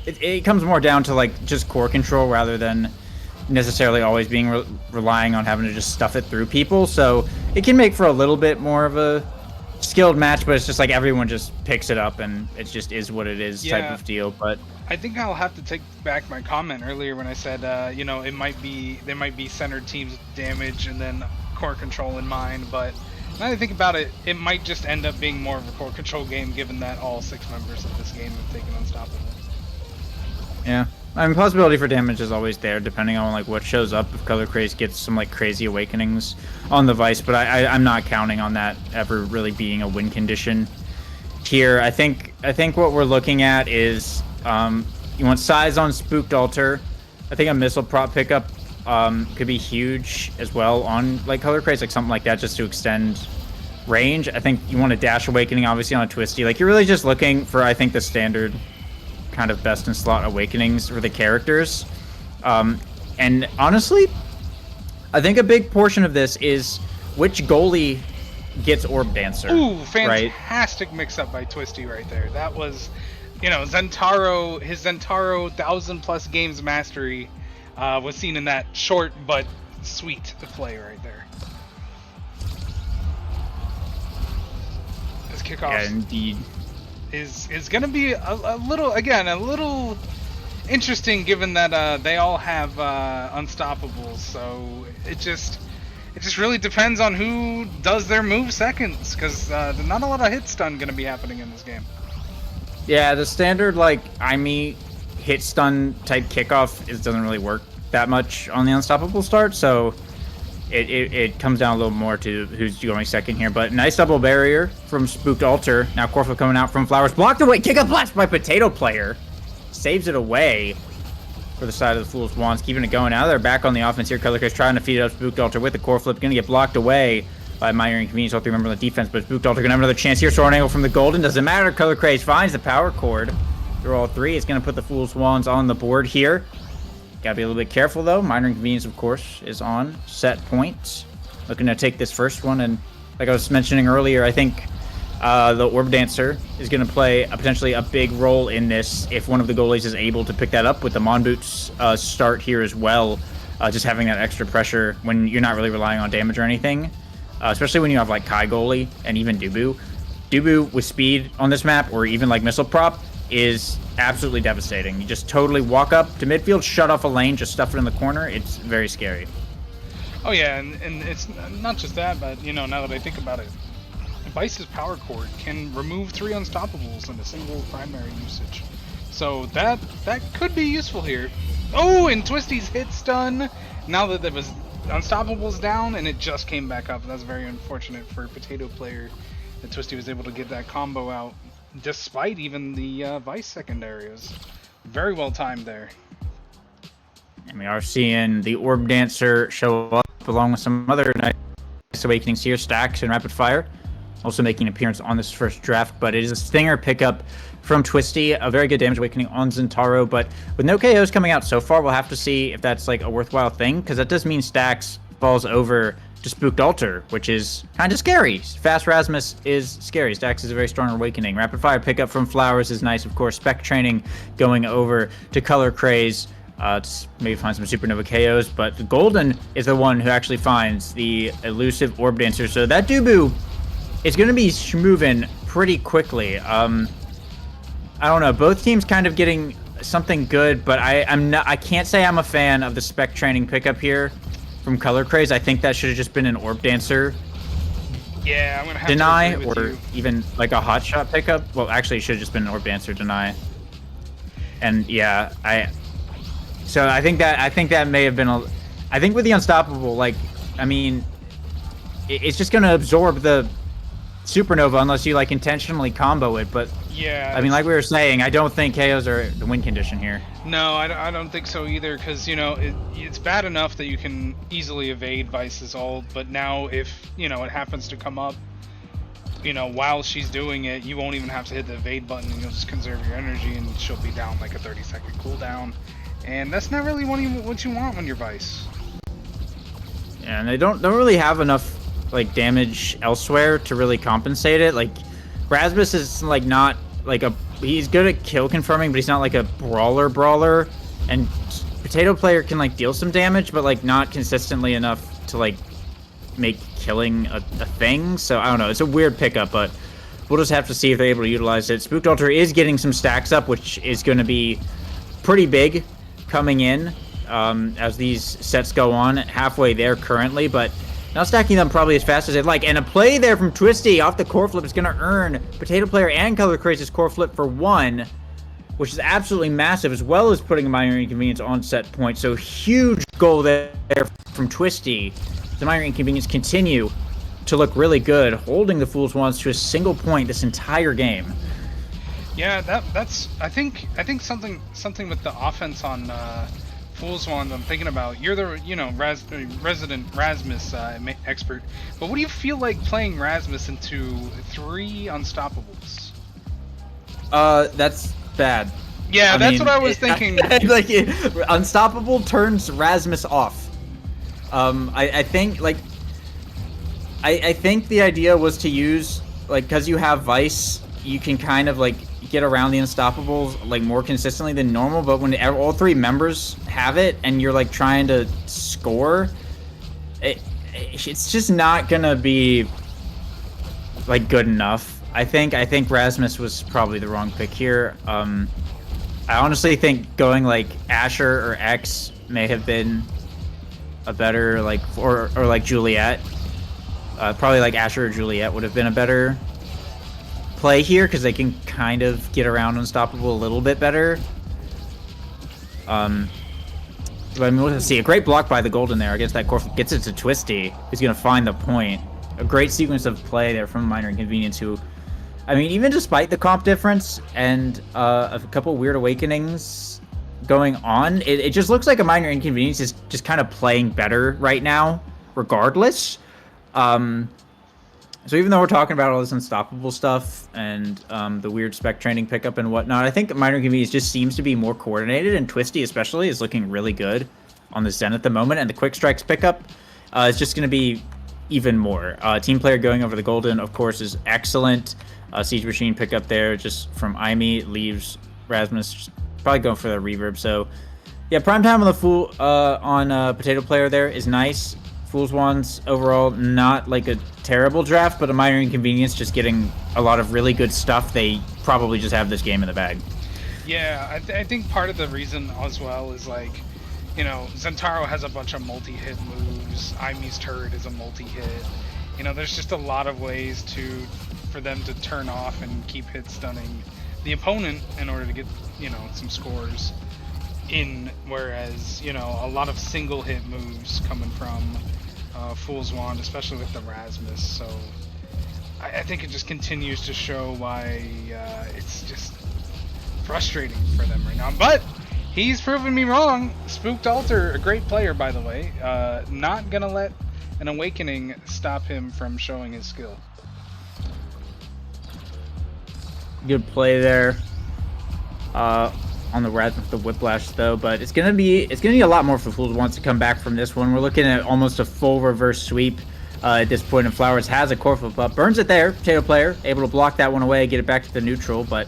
[SPEAKER 4] it comes more down to like just core control rather than necessarily always being relying on having to just stuff it through people. So it can make for a little bit more of a skilled match, but it's just like everyone just picks it up and it just is what it is type of deal. But
[SPEAKER 3] I think I'll have to take back my comment earlier when I said, you know, there might be centered teams with damage and then core control in mind, but now that I think about it, it might just end up being more of a core control game given that all 6 members of this game have taken Unstoppable.
[SPEAKER 4] Yeah. I mean, possibility for damage is always there, depending on like what shows up. If Color Craze gets some like crazy awakenings on the Vice, but I'm not counting on that ever really being a win condition here. I think what we're looking at is you want size on Spooked Altar. I think a missile prop pickup could be huge as well on like Color Craze, like something like that, just to extend range. I think you want a Dash Awakening, obviously on a Twisty. Like you're really just looking for, I think, the standard kind of best in slot awakenings for the characters. And honestly, I think a big portion of this is which goalie gets Orb Dancer.
[SPEAKER 3] Ooh, fantastic mix-up by Twisty right there. That was, you know, his Zentaro 1,000+ games mastery was seen in that short but sweet play right there. This kickoff.
[SPEAKER 4] Yeah, indeed.
[SPEAKER 3] Is going to be a little interesting given that they all have Unstoppables, so it just really depends on who does their move seconds, because there's not a lot of hit stun going to be happening in this game.
[SPEAKER 4] Yeah, the standard like Aimi hit stun type kickoff doesn't really work that much on the Unstoppable start, so it comes down a little more to who's going second here. But nice double barrier from Spooked Altar. Now Corfo coming out from Flowers. Blocked away. Kick up blast by Potato Player. Saves it away for the side of the Fool's Wands. Keeping it going. Now they're back on the offense here. Color Craze trying to feed it up. Spooked Altar with the core flip. Going to get blocked away by minor inconvenience. All three members on the defense. But Spooked Altar going to have another chance here. Sword angle from the Golden. Doesn't matter. Color Craze finds the power chord through all three. It's going to put the Fool's Wands on the board here. Gotta be a little bit careful though. Minor inconvenience, of course, is on set point. Looking to take this first one, and like I was mentioning earlier, I think the Orb Dancer is going to play potentially a big role in this if one of the goalies is able to pick that up with the Mon Boots start here as well. Just having that extra pressure when you're not really relying on damage or anything, especially when you have like Kai goalie and even Dubu. Dubu with speed on this map, or even like missile prop, is absolutely devastating. You just totally walk up to midfield, shut off a lane, just stuff it in the corner. It's very scary.
[SPEAKER 3] Oh yeah, and it's not just that, but you know, now that I think about it, Vice's power chord can remove 3 Unstoppables in a single primary usage. So that could be useful here. Oh, and Twisty's hit stun. Now that Unstoppable's down, and it just came back up. That's very unfortunate for Potato Player that Twisty was able to get that combo out, despite even the Vice secondary. It was very well timed there.
[SPEAKER 4] And we are seeing the Orb Dancer show up along with some other nice Awakenings here, Stacks and Rapid Fire. Also making an appearance on this first draft, but it is a Stinger pickup from Twisty. A very good damage awakening on Zentaro, but with no KOs coming out so far, we'll have to see if that's like a worthwhile thing, because that does mean Stacks falls over to Spooked Altar, which is kind of scary. Fast Rasmus is scary. Stacks is a very strong awakening. Rapid Fire pickup from Flowers is nice, of course. Spec Training going over to Color Craze. To maybe find some Supernova KOs, but the Golden is the one who actually finds the elusive Orb Dancer. So that Dubu is going to be moving pretty quickly. I don't know. Both teams kind of getting something good, but I can't say I'm a fan of the Spec Training pickup here from Color Craze. I think that should have just been an Orb Dancer.
[SPEAKER 3] Yeah, I'm gonna have
[SPEAKER 4] deny,
[SPEAKER 3] to agree with
[SPEAKER 4] or
[SPEAKER 3] you.
[SPEAKER 4] even like a Hot Shot pickup. Well, actually, it should have just been an Orb Dancer deny. And yeah, So I think that may have been I think with the Unstoppable, like, I mean, it's just gonna absorb the Supernova unless you like intentionally combo it. But
[SPEAKER 3] Yeah.
[SPEAKER 4] I mean, like we were saying, I don't think KOs are the win condition here.
[SPEAKER 3] No, I don't think so either, because, you know, it's bad enough that you can easily evade Vice's ult, but now if, you know, it happens to come up, you know, while she's doing it, you won't even have to hit the evade button, and you'll just conserve your energy, and she'll be down like a 30-second cooldown. And that's not really what you want when you're Vice.
[SPEAKER 4] Yeah, and they don't really have enough like damage elsewhere to really compensate it. Like Rasmus is like not like he's good at kill confirming, but he's not like a brawler. And Potato Player can like deal some damage, but like not consistently enough to like make killing a thing. So I don't know. It's a weird pickup, but we'll just have to see if they're able to utilize it. Spooked Altar is getting some stacks up, which is going to be pretty big coming in as these sets go on. Halfway there currently, but not stacking them probably as fast as they'd like. And a play there from Twisty off the core flip is going to earn Potato Player and Color Craze's core flip for 1, which is absolutely massive, as well as putting a minor inconvenience on set point. So huge goal there from Twisty. The minor inconvenience continue to look really good, holding the Fool's Wands to a single point this entire game.
[SPEAKER 3] Yeah, that's I think something with the offense on Fool's Wand I'm thinking about. You're the resident Rasmus expert, but what do you feel like playing Rasmus into 3 Unstoppables?
[SPEAKER 4] That's bad.
[SPEAKER 3] Yeah, that's what I was thinking.
[SPEAKER 4] Unstoppable turns Rasmus off. I think I think the idea was to use because you have Vice, you can kind of get around the Unstoppables more consistently than normal. But when all 3 members have it and you're trying to score, it's just not gonna be good enough. I think Rasmus was probably the wrong pick here. I honestly think going Asher or X may have been a better or Juliet. Probably Asher or Juliet would have been a better play here because they can kind of get around Unstoppable a little bit better. But I mean, we'll see. A great block by the Golden there against that core flip. Gets it to Twisty, who's going to find the point. A great sequence of play there from Minor Inconvenience, who, I mean, even despite the comp difference and a couple weird awakenings going on, it just looks like a Minor Inconvenience is just kind of playing better right now, regardless. So even though we're talking about all this Unstoppable stuff and the weird spec training pickup and whatnot, I think Minor Inconvenience just seems to be more coordinated, and Twisty especially is looking really good on the Zen at the moment, and the Quick Strikes pickup is just going to be even more. Team Player going over the Golden, of course, is excellent. Siege Machine pickup there just from Aimee leaves Rasmus probably going for the reverb. So yeah, prime time on the Potato Player there is nice. Fool's Wands overall not a terrible draft, but a Minor Inconvenience just getting a lot of really good stuff. They probably just have this game in the bag.
[SPEAKER 3] Yeah, I think part of the reason as well is Zentaro has a bunch of multi-hit moves. Aimee's turret is a multi-hit. There's just a lot of ways for them to turn off and keep hit stunning the opponent in order to get some scores. in, whereas, you know, a lot of single hit moves coming from Fool's Wand, especially with the Rasmus. So I think it just continues to show why it's just frustrating for them right now. But he's proven me wrong. Spooked Alter, a great player, by the way. Not gonna let an Awakening stop him from showing his skill.
[SPEAKER 4] Good play there. On the Raz with the Whiplash though, but it's gonna be a lot more for Fools wants to come back from this one. We're looking at almost a full reverse sweep at this point, and Flowers has a core flip up, burns it there. Potato player able to block that one away, get it back to the neutral, but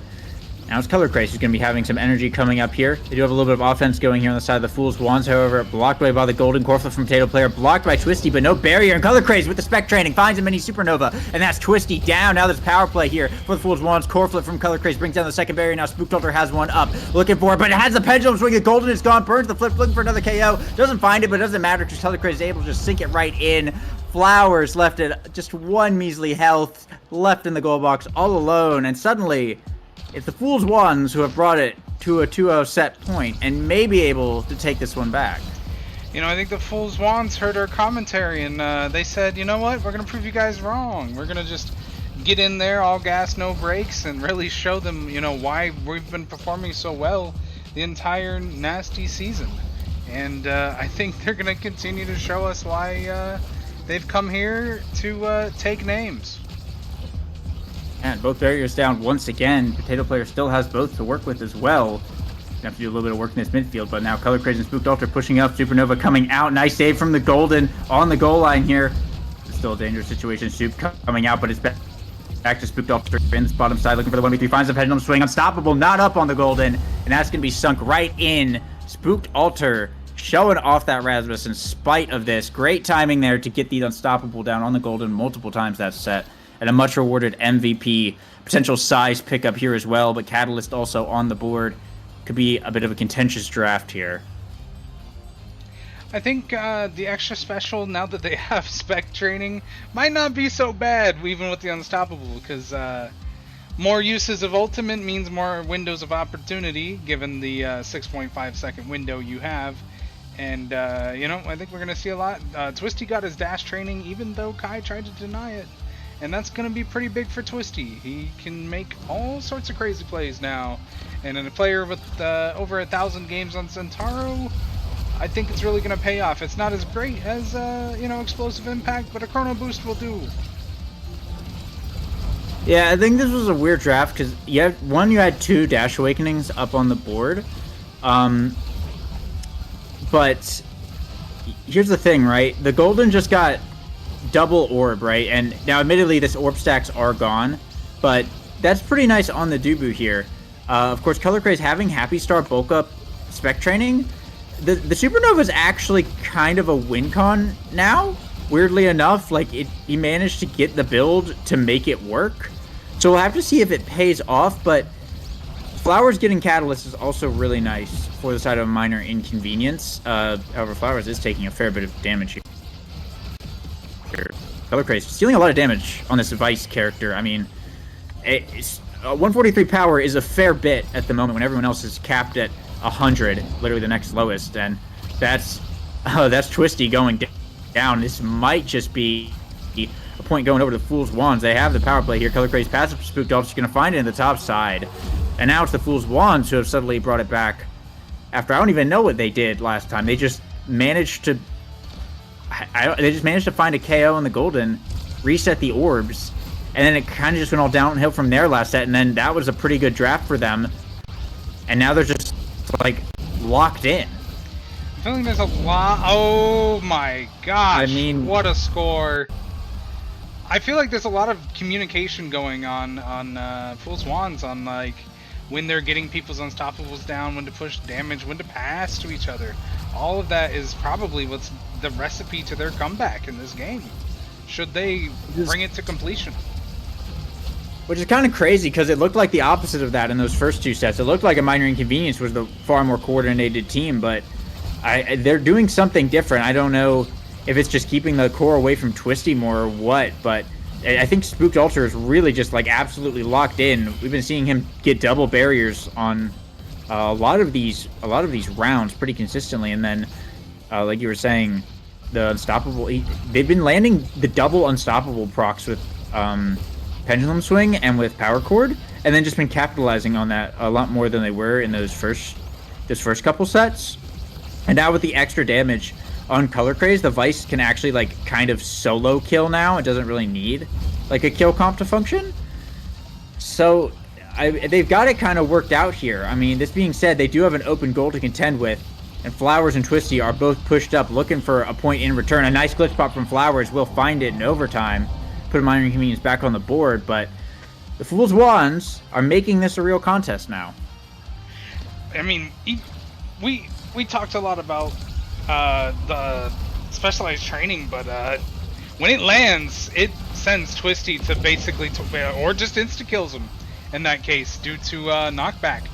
[SPEAKER 4] now it's Color Craze who's going to be having some energy coming up here. They do have a little bit of offense going here on the side of the Fool's Wands, however, blocked away by the Golden Core Flip from Potato Player, blocked by Twisty, but no barrier, and Color Craze with the Spec Training finds a mini Supernova, and that's Twisty down. Now there's power play here for the Fool's Wands. Core Flip from Color Craze brings down the second barrier. Now Spooked Alter has one up, looking for it, but it has the Pendulum Swing. The Golden is gone, burns the flip, looking for another KO. Doesn't find it, but it doesn't matter because Color Craze is able to just sink it right in. Flowers left at just one measly health, left in the goal box all alone, and suddenly it's the Fool's Wands who have brought it to a 2-0 set point and may be able to take this one back.
[SPEAKER 3] You know, I think the Fool's Wands heard our commentary, and they said, you know what, we're going to prove you guys wrong. We're going to just get in there, all gas, no brakes, and really show them, you know, why we've been performing so well the entire Nasty season. And I think they're going to continue to show us why they've come here to take names.
[SPEAKER 4] And both barriers down once again. Potato Player still has both to work with as well. Gonna have to do a little bit of work in this midfield, but now Color Craze and Spooked Alter pushing up. Supernova coming out. Nice save from the Golden on the goal line here. It's still a dangerous situation. Soup coming out, but it's back to Spooked Alter in this bottom side, looking for the 1v3. Finds the Pendulum Swing. Unstoppable, not up on the Golden, and that's gonna be sunk right in. Spooked Alter showing off that Rasmus in spite of this. Great timing there to get the Unstoppable down on the Golden multiple times that set. And a much rewarded MVP potential size pickup here as well, but Catalyst also on the board. Could be a bit of a contentious draft here.
[SPEAKER 3] I think the extra special, now that they have spec training, might not be so bad, even with the Unstoppable, because more uses of Ultimate means more windows of opportunity, given the 6.5 second window you have. And, you know, I think we're going to see a lot. Twisty got his dash training, even though Kai tried to deny it. And that's going to be pretty big for Twisty. He can make all sorts of crazy plays now. And in a player with over 1,000 games on Centauro, I think it's really going to pay off. It's not as great as, you know, Explosive Impact, but a Chrono Boost will do.
[SPEAKER 4] Yeah, I think this was a weird draft because you had 2 Dash Awakenings up on the board. But here's the thing, right? The Golden just got double orb, right? And now admittedly this orb stacks are gone, but that's pretty nice on the Dubu here. Of course, Color Craze having Happy Star bulk up spec training. The Supernova is actually kind of a win con now, weirdly enough. Like he managed to get the build to make it work, so we'll have to see if it pays off. But Flowers getting Catalyst is also really nice for the side of a minor inconvenience. However, Flowers is taking a fair bit of damage here. Color Craze stealing a lot of damage on this Vice character. I mean, 143 power is a fair bit at the moment when everyone else is capped at 100, literally the next lowest, and that's Twisty going down. This might just be a point going over to the Fool's Wands. They have the power play here. Color Craze passive Spooked Alter is going to find it in the top side, and now it's the Fool's Wands who have suddenly brought it back after I don't even know what they did last time. They just managed to find a KO in the Golden, reset the orbs, and then it kind of just went all downhill from there last set, and then that was a pretty good draft for them. And now they're just, like, locked in.
[SPEAKER 3] I'm feeling there's a lot... Oh my gosh,
[SPEAKER 4] I mean,
[SPEAKER 3] what a score. I feel like there's a lot of communication going on Fool's Wands, on, like, when they're getting people's Unstoppables down, when to push damage, when to pass to each other. All of that is probably what's the recipe to their comeback in this game, should they bring it to completion.
[SPEAKER 4] Which is kind of crazy because it looked like the opposite of that in those first 2 sets. It looked like a minor inconvenience was the far more coordinated team, but they're doing something different. I don't know if it's just keeping the core away from Twisty more or what, but I think Spooked Alter is really just like absolutely locked in. We've been seeing him get double barriers on a lot of these rounds pretty consistently, and then like you were saying, the unstoppable. They've been landing the double unstoppable procs with pendulum swing and with power chord, and then just been capitalizing on that a lot more than they were in those first couple sets. And now with the extra damage on Color Craze, the Vice can actually like kind of solo kill now. It doesn't really need like a kill comp to function. So they've got it kind of worked out here. I mean, this being said, they do have an open goal to contend with, and Flowers and Twisty are both pushed up looking for a point in return. A nice glitch pop from Flowers will find it in overtime, put a minor inconvenience back on the board, but the Fool's Wands are making this a real contest now.
[SPEAKER 3] I mean, we talked a lot about the specialized training, but when it lands, it sends Twisty to basically, or just insta-kills him in that case, due to knockback.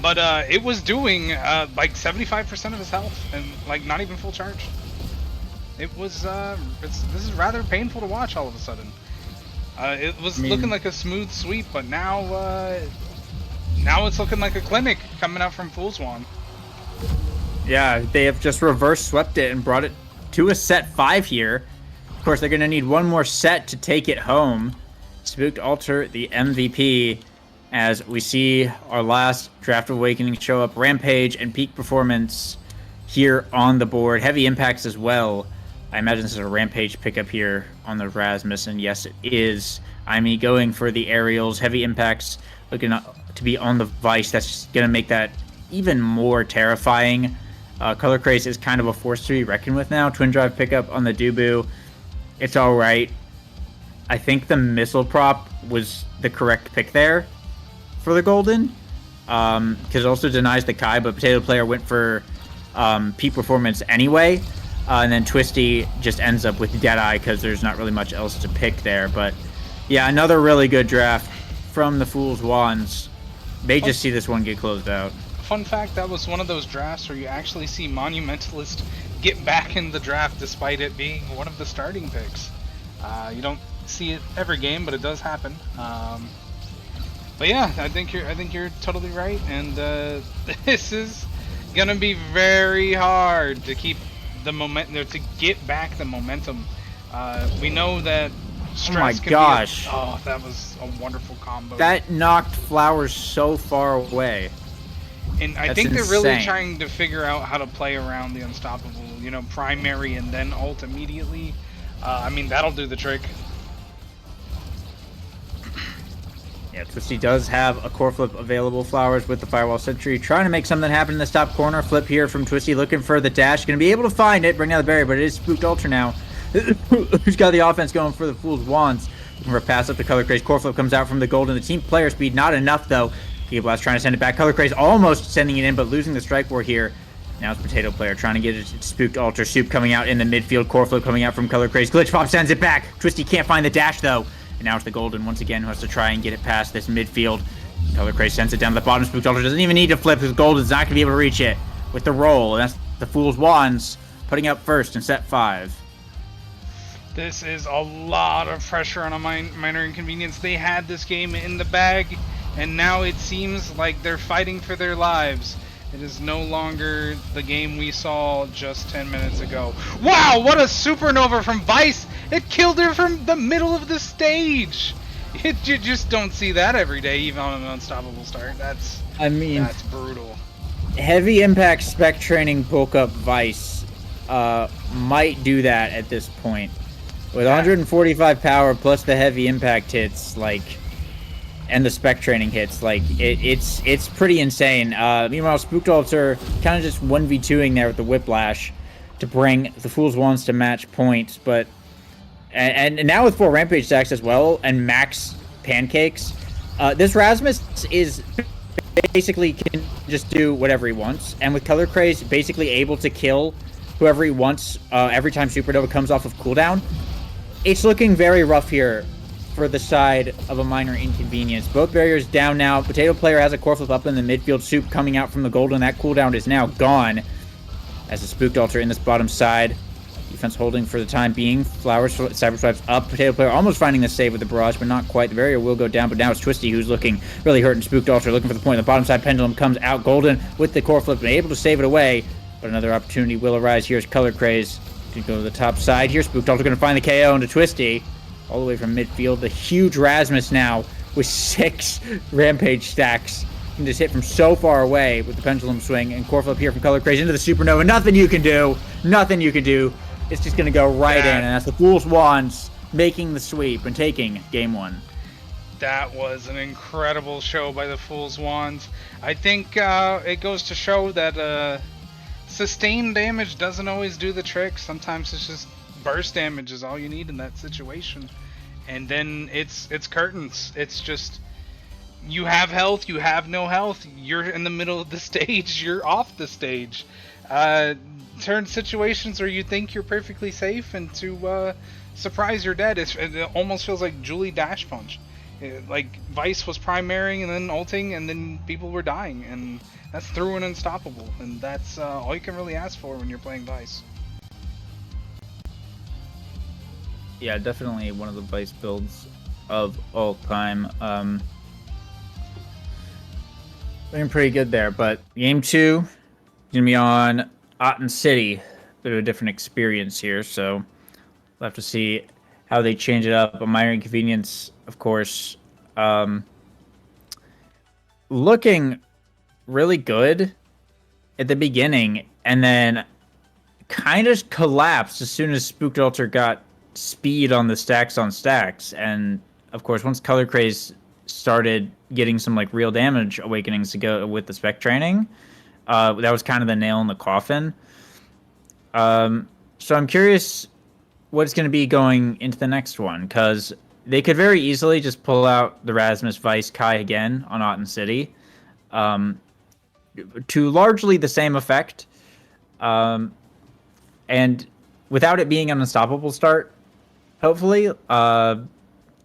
[SPEAKER 3] But it was doing like 75% of his health, and like not even full charge. It was, this is rather painful to watch all of a sudden. It was looking like a smooth sweep, but now it's looking like a clinic coming out from Fool's Wand.
[SPEAKER 4] Yeah, they have just reverse swept it and brought it to a set 5 here. Of course, they're going to need one more set to take it home. Spooked Alter, the MVP, as we see our last Draft of Awakening show up. Rampage and Peak Performance here on the board. Heavy Impacts as well. I imagine this is a Rampage pickup here on the Rasmus, and yes, it is. I'm going for the aerials. Heavy Impacts looking to be on the Vice. That's just going to make that even more terrifying. Color Craze is kind of a force to be reckoned with now. Twin Drive pickup on the Dubu. It's all right. I think the missile prop was the correct pick there for the Golden, because it also denies the Kai, but Potato Player went for Peak Performance anyway, and then Twisty just ends up with Deadeye because there's not really much else to pick there. But yeah, another really good draft from the Fool's Wands. They just see this one get closed out.
[SPEAKER 3] Fun fact, that was one of those drafts where you actually see Monumentalist get back in the draft despite it being one of the starting picks. You don't see it every game, but it does happen. But yeah, I think you're totally right, and this is gonna be very hard to keep the momentum, to get back the momentum. We know that.
[SPEAKER 4] Oh my gosh!
[SPEAKER 3] That was a wonderful combo.
[SPEAKER 4] That knocked Flowers so far away.
[SPEAKER 3] And I think they're really trying to figure out how to play around the unstoppable, primary and then ult immediately. I mean, that'll do the trick.
[SPEAKER 4] Yeah, Twisty does have a core flip available. Flowers with the Firewall Sentry, trying to make something happen in this top corner. Flip here from Twisty, looking for the dash. Going to be able to find it, bring down the barrier, but it is Spooked Ultra now. Who's got the offense going for the Fool's Wands. Looking for a pass up to Color Craze. Core flip comes out from the Golden. The team player speed, not enough though. Giga Blast trying to send it back. Color Craze almost sending it in, but losing the strike ward here. Now it's Potato Player trying to get it. Spooked Alter. Soup coming out in the midfield. Core flip coming out from Color Craze. Glitch Pop sends it back. Twisty can't find the dash though. And now it's the Golden once again who has to try and get it past this midfield. Color Craze sends it down to the bottom. Spooked Alter doesn't even need to flip because Golden's not going to be able to reach it with the roll. And that's the Fool's Wands putting up first in set 5.
[SPEAKER 3] This is a lot of pressure on a minor inconvenience. They had this game in the bag, and now it seems like they're fighting for their lives. It is no longer the game we saw just 10 minutes ago. Wow, what a supernova from Vice! It killed her from the middle of the stage! You just don't see that every day, even on an unstoppable start. That's brutal.
[SPEAKER 4] Heavy Impact Spec Training bulk up Vice might do that at this point. With 145 power plus the heavy impact hits, and the spec training hits, it's pretty insane. Meanwhile, Spooked Alter kind of just 1v2ing there with the Whiplash to bring the Fool's Wands to match points, but and now with 4 Rampage stacks as well and max pancakes, this Rasmus is basically can just do whatever he wants, and with Color Craze basically able to kill whoever he wants every time Supernova comes off of cooldown. It's looking very rough here for the side of a minor inconvenience. Both barriers down now. Potato Player has a core flip up in the midfield. Soup coming out from the Golden. That cooldown is now gone as the Spooked Alter in this bottom side Defense holding for the time being. Flowers, Cyber Swipes up. Potato Player almost finding the save with the barrage, but not quite. The barrier will go down, but now it's Twisty who's looking really hurt, and Spooked Altar looking for the point. The bottom side Pendulum comes out. Golden with the core flip and able to save it away, but another opportunity will arise. Here's Color Craze to go to the top side here. Spooked Altar going to find the KO into Twisty all the way from midfield. The huge Rasmus now with 6 Rampage stacks. Can just hit from so far away with the Pendulum Swing, and core flip here from Color Craze into the Supernova. Nothing you can do. Nothing you can do. It's just going to go right in, and that's the Fool's Wands making the sweep and taking game 1.
[SPEAKER 3] That was an incredible show by the Fool's Wands. I think it goes to show that sustained damage doesn't always do the trick. Sometimes it's just burst damage is all you need in that situation. And then it's curtains. It's just, you have health, you have no health, you're in the middle of the stage, you're off the stage. Turn situations where you think you're perfectly safe into surprise you're dead. It almost feels like Julie Dash Punch. Like Vice was primarying and then ulting and then people were dying, and that's through and unstoppable, and that's all you can really ask for when you're playing Vice.
[SPEAKER 4] Yeah, definitely one of the Vice builds of all time. Looking pretty good there, but game 2 is gonna be on Otten City. Bit of a different experience here, so we'll have to see how they change it up. A minor inconvenience, of course. Looking really good at the beginning, and then kind of collapsed as soon as Spooked Altar got speed on the stacks on stacks. And of course, once Color Craze started getting some like real damage awakenings to go with the spec training, that was kind of the nail in the coffin. So I'm curious what it's going to be going into the next one, because they could very easily just pull out the Rasmus Vice Kai again on Otten City, to largely the same effect, and without it being an unstoppable start, hopefully,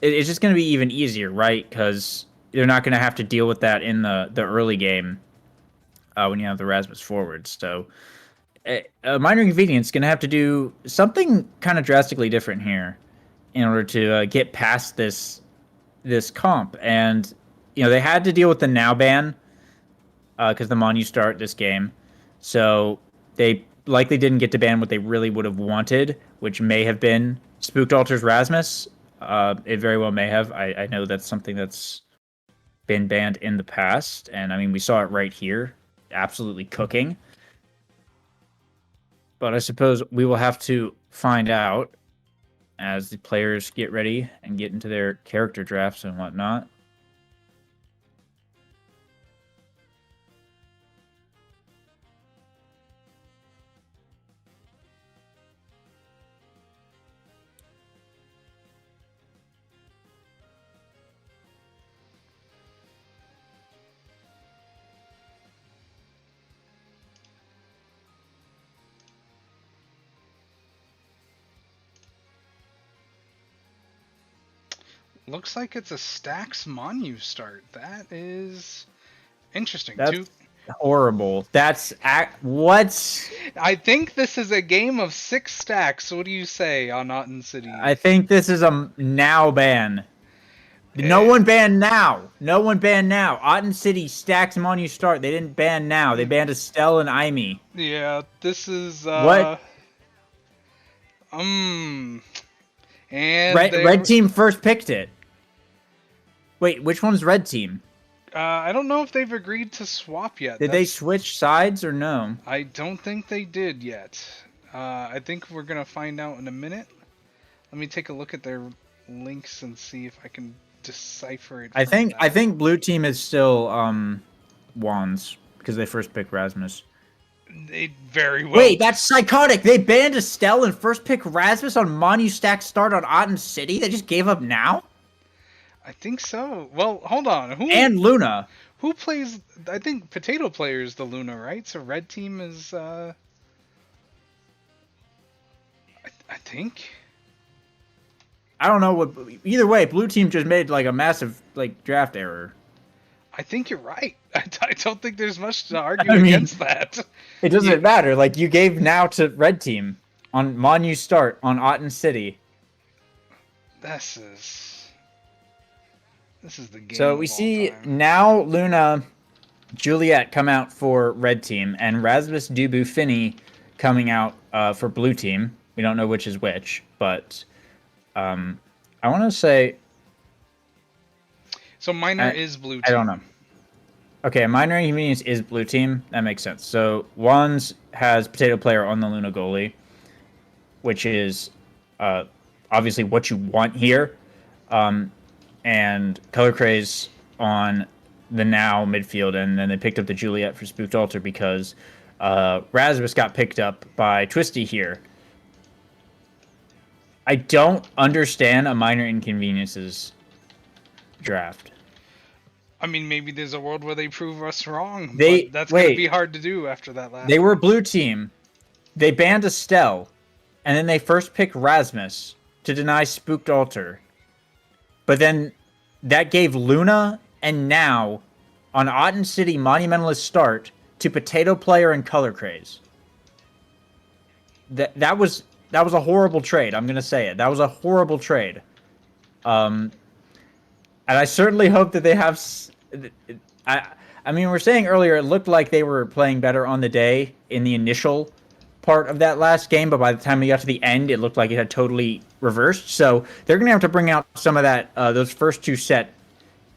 [SPEAKER 4] it's just going to be even easier, right? Because they're not going to have to deal with that in the early game when you have the Rasmus forwards. So a minor inconvenience going to have to do something kind of drastically different here in order to get past this comp. And they had to deal with the now ban because the Mon start this game, so they likely didn't get to ban what they really would have wanted, which may have been Spooked Altar's Rasmus. It very well may have. I know that's something that's been banned in the past, and I mean we saw it right here, absolutely cooking. But I suppose we will have to find out as the players get ready and get into their character drafts and whatnot.
[SPEAKER 3] Looks like it's a Stacks Monu start. That is interesting.
[SPEAKER 4] That's horrible. What?
[SPEAKER 3] I think this is a game of 6 stacks. What do you say on Otten City?
[SPEAKER 4] I think this is a now ban. No one banned now. No one banned now. Otten City Stacks Monu start. They didn't ban now. They banned Estelle and Aimee.
[SPEAKER 3] Yeah, this is
[SPEAKER 4] what?
[SPEAKER 3] And
[SPEAKER 4] Red team first picked it. Wait, which one's red team?
[SPEAKER 3] I don't know if they've agreed to swap yet.
[SPEAKER 4] Did they switch sides or no?
[SPEAKER 3] I don't think they did yet. I think we're gonna find out in a minute. Let me take a look at their links and see if I can decipher it.
[SPEAKER 4] I think blue team is still Wands because they first picked Rasmus.
[SPEAKER 3] They very well.
[SPEAKER 4] Wait, that's psychotic. They banned Estelle and first pick Rasmus on Monu stack start on Otten City. They just gave up now?
[SPEAKER 3] I think so. Well, hold on.
[SPEAKER 4] And Luna.
[SPEAKER 3] Who plays? I think Potato Player is the Luna, right? So red team is. I think.
[SPEAKER 4] I don't know what. Either way, blue team just made like a massive draft error.
[SPEAKER 3] I think you're right. I don't think there's much to argue against that.
[SPEAKER 4] It doesn't matter. Like you gave now to red team on Monu start on Otten City.
[SPEAKER 3] This is the game.
[SPEAKER 4] So we
[SPEAKER 3] of all
[SPEAKER 4] see
[SPEAKER 3] time.
[SPEAKER 4] now Luna, Juliet come out for red team, and Rasmus, Dubu, Finney coming out for blue team. We don't know which is which, but I want to say.
[SPEAKER 3] So Minor is blue team.
[SPEAKER 4] I don't know. Okay, Minor Inconvenience is blue team. That makes sense. So Wands has Potato Player on the Luna goalie, which is obviously what you want here. And Color Craze on the now midfield, and then they picked up the Juliet for Spooked Altar because Rasmus got picked up by Twisty here. I don't understand a Minor Inconveniences draft.
[SPEAKER 3] I mean, maybe there's a world where they prove us wrong,
[SPEAKER 4] They-
[SPEAKER 3] but that's going
[SPEAKER 4] wait.
[SPEAKER 3] to be hard to do after that last.
[SPEAKER 4] They were blue team. They banned Estelle, and then they first picked Rasmus to deny Spooked Altar. But then that gave Luna and Now on Otten City Monumentalist start to Potato Player and Color Craze. That was a horrible trade. I'm gonna say it. That was a horrible trade. And I certainly hope that they have. I mean, we were saying earlier, it looked like they were playing better on the day in the initial part of that last game, but by the time we got to the end, it looked like it had totally reversed. So they're gonna have to bring out some of that, those first two set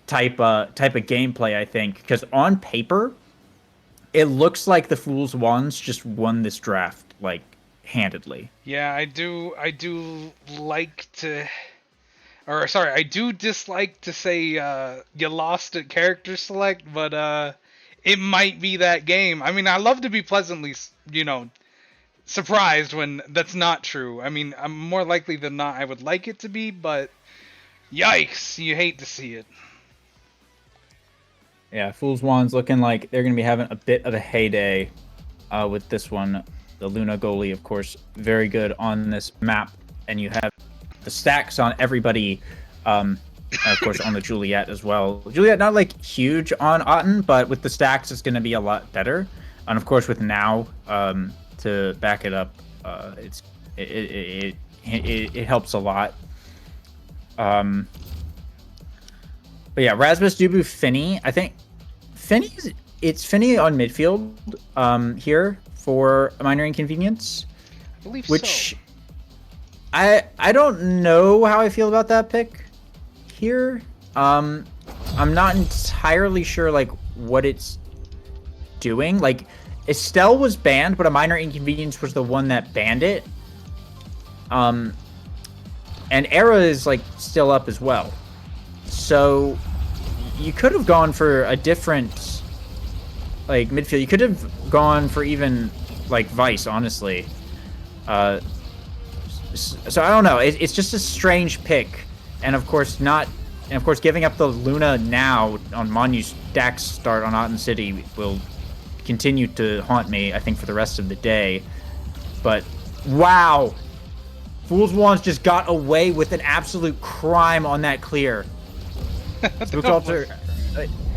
[SPEAKER 4] type of gameplay, I think, because on paper, it looks like the Fool's Wands just won this draft like handedly.
[SPEAKER 3] Yeah, I do like to, or sorry, I do dislike to say you lost at character select, but it might be that game. I mean, I love to be pleasantly, surprised when that's not true. I mean, I'm more likely than not I would like it to be, but yikes, you hate to see it.
[SPEAKER 4] Yeah, Fool's Wands looking like they're going to be having a bit of a heyday with this one. The Luna goalie, of course, very good on this map. And you have the stacks on everybody, and of course, on the Juliet as well. Juliet, not like huge on Otten, but with the stacks, it's going to be a lot better. And of course, with Now to back it up, it helps a lot. But yeah, Rasmus, Dubu, Finney. I think it's Finney on midfield here for a Minor Inconvenience.
[SPEAKER 3] I believe
[SPEAKER 4] Which
[SPEAKER 3] so.
[SPEAKER 4] I don't know how I feel about that pick here. I'm not entirely sure like what it's doing. Like Estelle was banned, but a Minor Inconvenience was the one that banned it. And Era is like still up as well. So you could have gone for a different like midfield. You could have gone for even like Vice, honestly. So I don't know. It's just a strange pick, and of course giving up the Luna Now on Monu Dax start on Otten City will continue to haunt me, I think, for the rest of the day. But wow, Fool's Wands just got away with an absolute crime on that clear.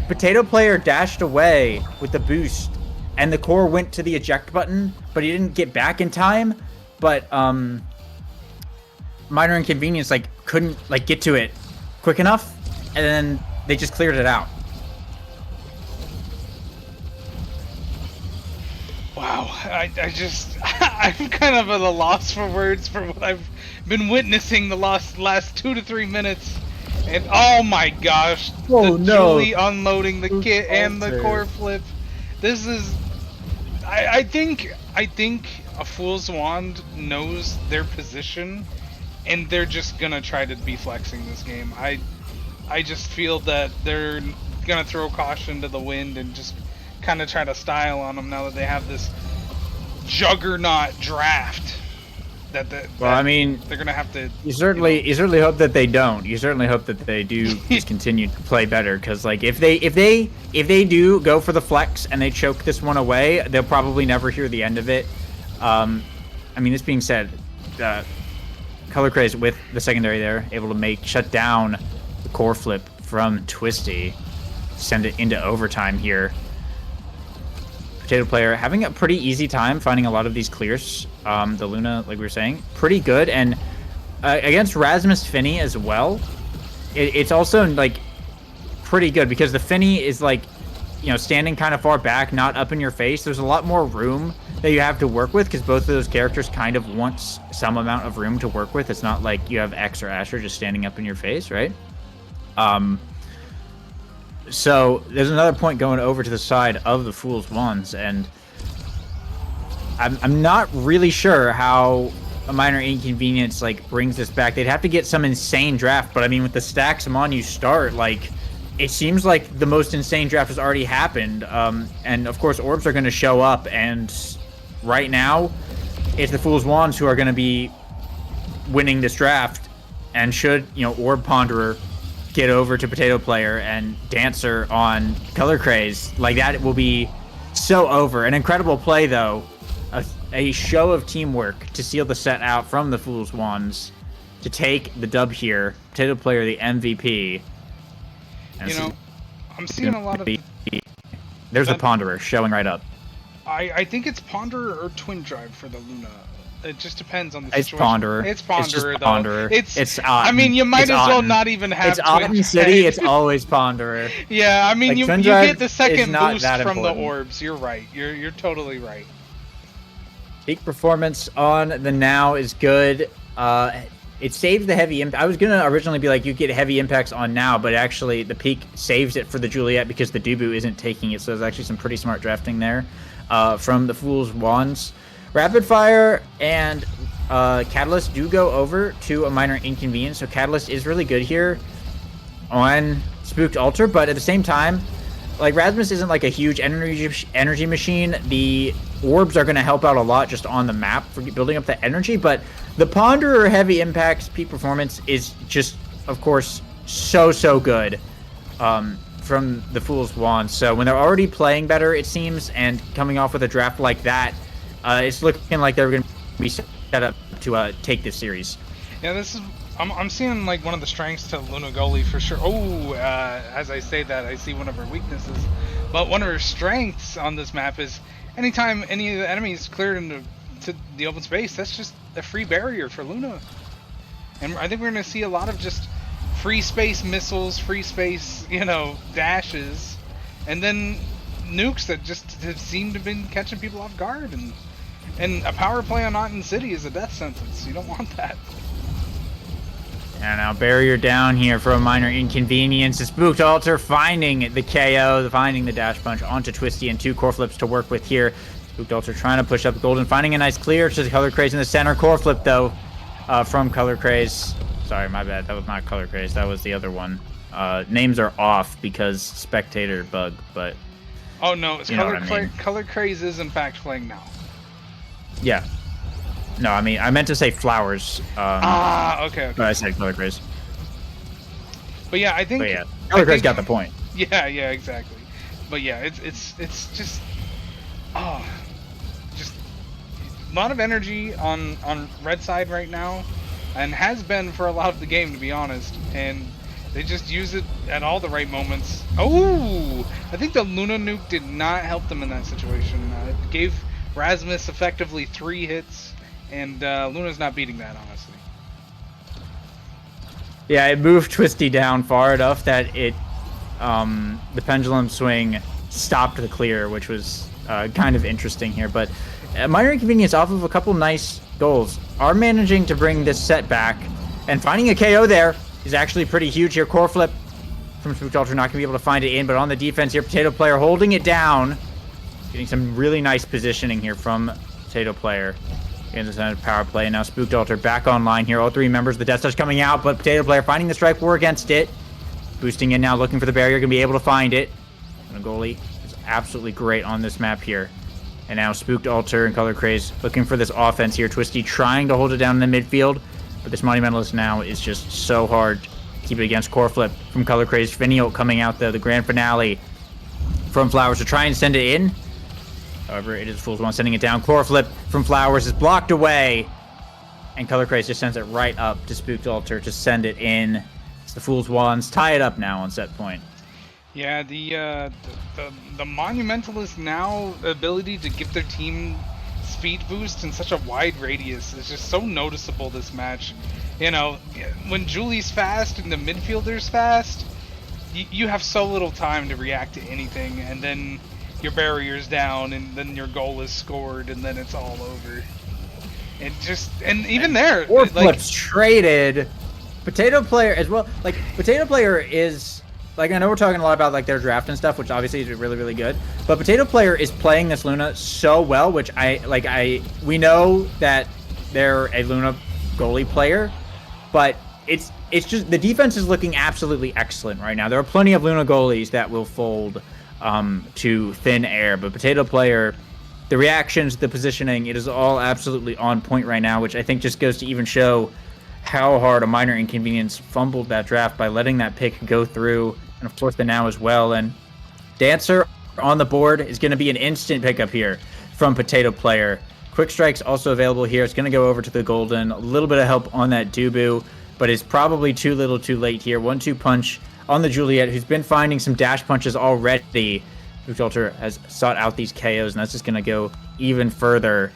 [SPEAKER 4] Potato Player dashed away with the boost, and the core went to the eject button, but he didn't get back in time. But Minor Inconvenience like couldn't like get to it quick enough, and then they just cleared it out.
[SPEAKER 3] Wow, I'm kind of at a loss for words for what I've been witnessing the last 2 to 3 minutes. And oh my gosh,
[SPEAKER 4] Oh,
[SPEAKER 3] the
[SPEAKER 4] no.
[SPEAKER 3] Julie unloading the kit and the core flip. This is, I think a Fool's Wand knows their position, and they're just gonna try to be flexing this game. I just feel that they're gonna throw caution to the wind and just kind of try to style on them now that they have this juggernaut draft.
[SPEAKER 4] Well, I mean,
[SPEAKER 3] they're gonna have to.
[SPEAKER 4] You certainly hope that they don't. You certainly hope that they do just continue to play better, because like if they do go for the flex and they choke this one away, they'll probably never hear the end of it. I mean, this being said, Color Craze with the secondary there, able to shut down the core flip from Twisty, send it into overtime here. Potato Player having a pretty easy time finding a lot of these clears. The Luna, like we were saying, pretty good. And against Rasmus Finney as well, it's also like pretty good because the Finney is like, standing kind of far back, not up in your face. There's a lot more room that you have to work with because both of those characters kind of want some amount of room to work with. It's not like you have X or Asher just standing up in your face, right? So there's another point going over to the side of the Fool's Wands, and I'm not really sure how a minor inconvenience like brings this back. They'd have to get some insane draft, but I mean, with the stacks Amon you start, like, it seems like the most insane draft has already happened. And of course, orbs are going to show up, and right now, it's the Fool's Wands who are going to be winning this draft. And should, Orb Ponderer get over to Potato Player and Dancer on Color Craze, like, that will be so over. An incredible play, though. A show of teamwork to seal the set out from the Fool's Wands to take the dub here. Potato Player, the MVP.
[SPEAKER 3] I'm seeing a lot of...
[SPEAKER 4] There's the Ponderer showing right up.
[SPEAKER 3] I think it's Ponderer or Twin Drive for the Luna. It just depends on the
[SPEAKER 4] situation.
[SPEAKER 3] Ponderer.
[SPEAKER 4] It's Ponderer, though. It's
[SPEAKER 3] I mean, you might as well not even have.
[SPEAKER 4] It's Otten City. It's always Ponderer.
[SPEAKER 3] Yeah, I mean,
[SPEAKER 4] like,
[SPEAKER 3] you get the second boost from the orbs. You're right. You're totally right.
[SPEAKER 4] Peak performance on the Now is good. It saves the heavy impact. I was gonna originally be like, you get heavy impacts on Now, but actually the Peak saves it for the Juliet because the Dubu isn't taking it. So there's actually some pretty smart drafting there from the Fool's Wands. Rapid Fire and Catalyst do go over to a minor inconvenience. So Catalyst is really good here on Spooked Altar, but at the same time, like, Rasmus isn't like a huge energy machine. The orbs are going to help out a lot just on the map for building up the energy, but the Ponderer heavy impacts peak performance is just, of course, so good from the Fool's Wand. So when they're already playing better, it seems, and coming off with a draft like that, it's looking like they're going to be set up to take this series.
[SPEAKER 3] Yeah, this is... I'm seeing like one of the strengths to Luna Goalie for sure. Oh, as I say that, I see one of her weaknesses. But one of her strengths on this map is anytime any of the enemies cleared into the open space, that's just a free barrier for Luna. And I think we're going to see a lot of just free space missiles, free space, dashes, and then nukes that just have seemed to have been catching people off guard. And a power play on Otten City is a death sentence. You don't want that.
[SPEAKER 4] And now barrier down here for a minor inconvenience. The Spooked Altar finding the KO, finding the dash punch onto Twisty, and 2 core flips to work with here. Spooked Altar trying to push up Golden, finding a nice clear to Color Craze in the center. Core flip, though, from Color Craze. Sorry, my bad. That was not Color Craze. That was the other one. Names are off because spectator bug, but...
[SPEAKER 3] Oh, no. It's Color Craze is, in fact, playing now.
[SPEAKER 4] Yeah. No, I mean, I meant to say Flowers.
[SPEAKER 3] Okay.
[SPEAKER 4] But I said Color Craze.
[SPEAKER 3] But yeah, I think...
[SPEAKER 4] But yeah, Color Craze got the point.
[SPEAKER 3] Yeah, exactly. But yeah, it's just... just a lot of energy on red side right now, and has been for a lot of the game, to be honest. And they just use it at all the right moments. Oh! I think the Luna nuke did not help them in that situation. It gave Rasmus effectively 3 hits. And Luna's not beating that, honestly.
[SPEAKER 4] Yeah, it moved Twisty down far enough that it, the pendulum swing stopped the clear, which was kind of interesting here. But minor inconvenience off of a couple nice goals are managing to bring this set back. And finding a KO there is actually pretty huge here. Core flip from Spooked Altar, not going to be able to find it in. But on the defense here, Potato Player holding it down. Getting some really nice positioning here from Potato Player. Against the power play. Now Spooked Altar back online here. All 3 members of the Death Touch coming out, but Potato Player finding the strike war against it. Boosting in now, looking for the barrier. Going to be able to find it. And the goalie is absolutely great on this map here. And now Spooked Altar and Color Craze looking for this offense here. Twisty trying to hold it down in the midfield, but this Monumentalist now is just so hard to keep it against. Core flip from Color Craze. Finio coming out the grand finale from Flowers to try and send it in. However, it is Fool's Wand sending it down. Core flip from Flowers is blocked away. And Color Craze just sends it right up to Spooked Altar to send it in. It's the Fool's Wands tie it up now on set point.
[SPEAKER 3] Yeah, the Monumentalist now ability to give their team speed boost in such a wide radius is just so noticeable this match. You know, when Julie's fast and the midfielder's fast, you have so little time to react to anything, and then your barrier's down, and then your goal is scored, and then it's all over. And even there,
[SPEAKER 4] Or
[SPEAKER 3] like,
[SPEAKER 4] flips traded. Potato Player as well. Like Potato Player is like, I know we're talking a lot about like their draft and stuff, which obviously is really really good. But Potato Player is playing this Luna so well, which we know that they're a Luna goalie player, but it's just the defense is looking absolutely excellent right now. There are plenty of Luna goalies that will fold to thin air, but Potato Player, the reactions, the positioning, it is all absolutely on point right now, which I think just goes to even show how hard a minor inconvenience fumbled that draft by letting that pick go through, and of course the now as well. And Dancer on the board is going to be an instant pickup here from Potato Player. Quick Strike's also available here. It's going to go over to the Golden. A little bit of help on that Dubu, but it's probably too little too late here. 1-2 punch on the Juliet, who's been finding some dash punches already. Alter has sought out these KOs, and that's just going to go even further.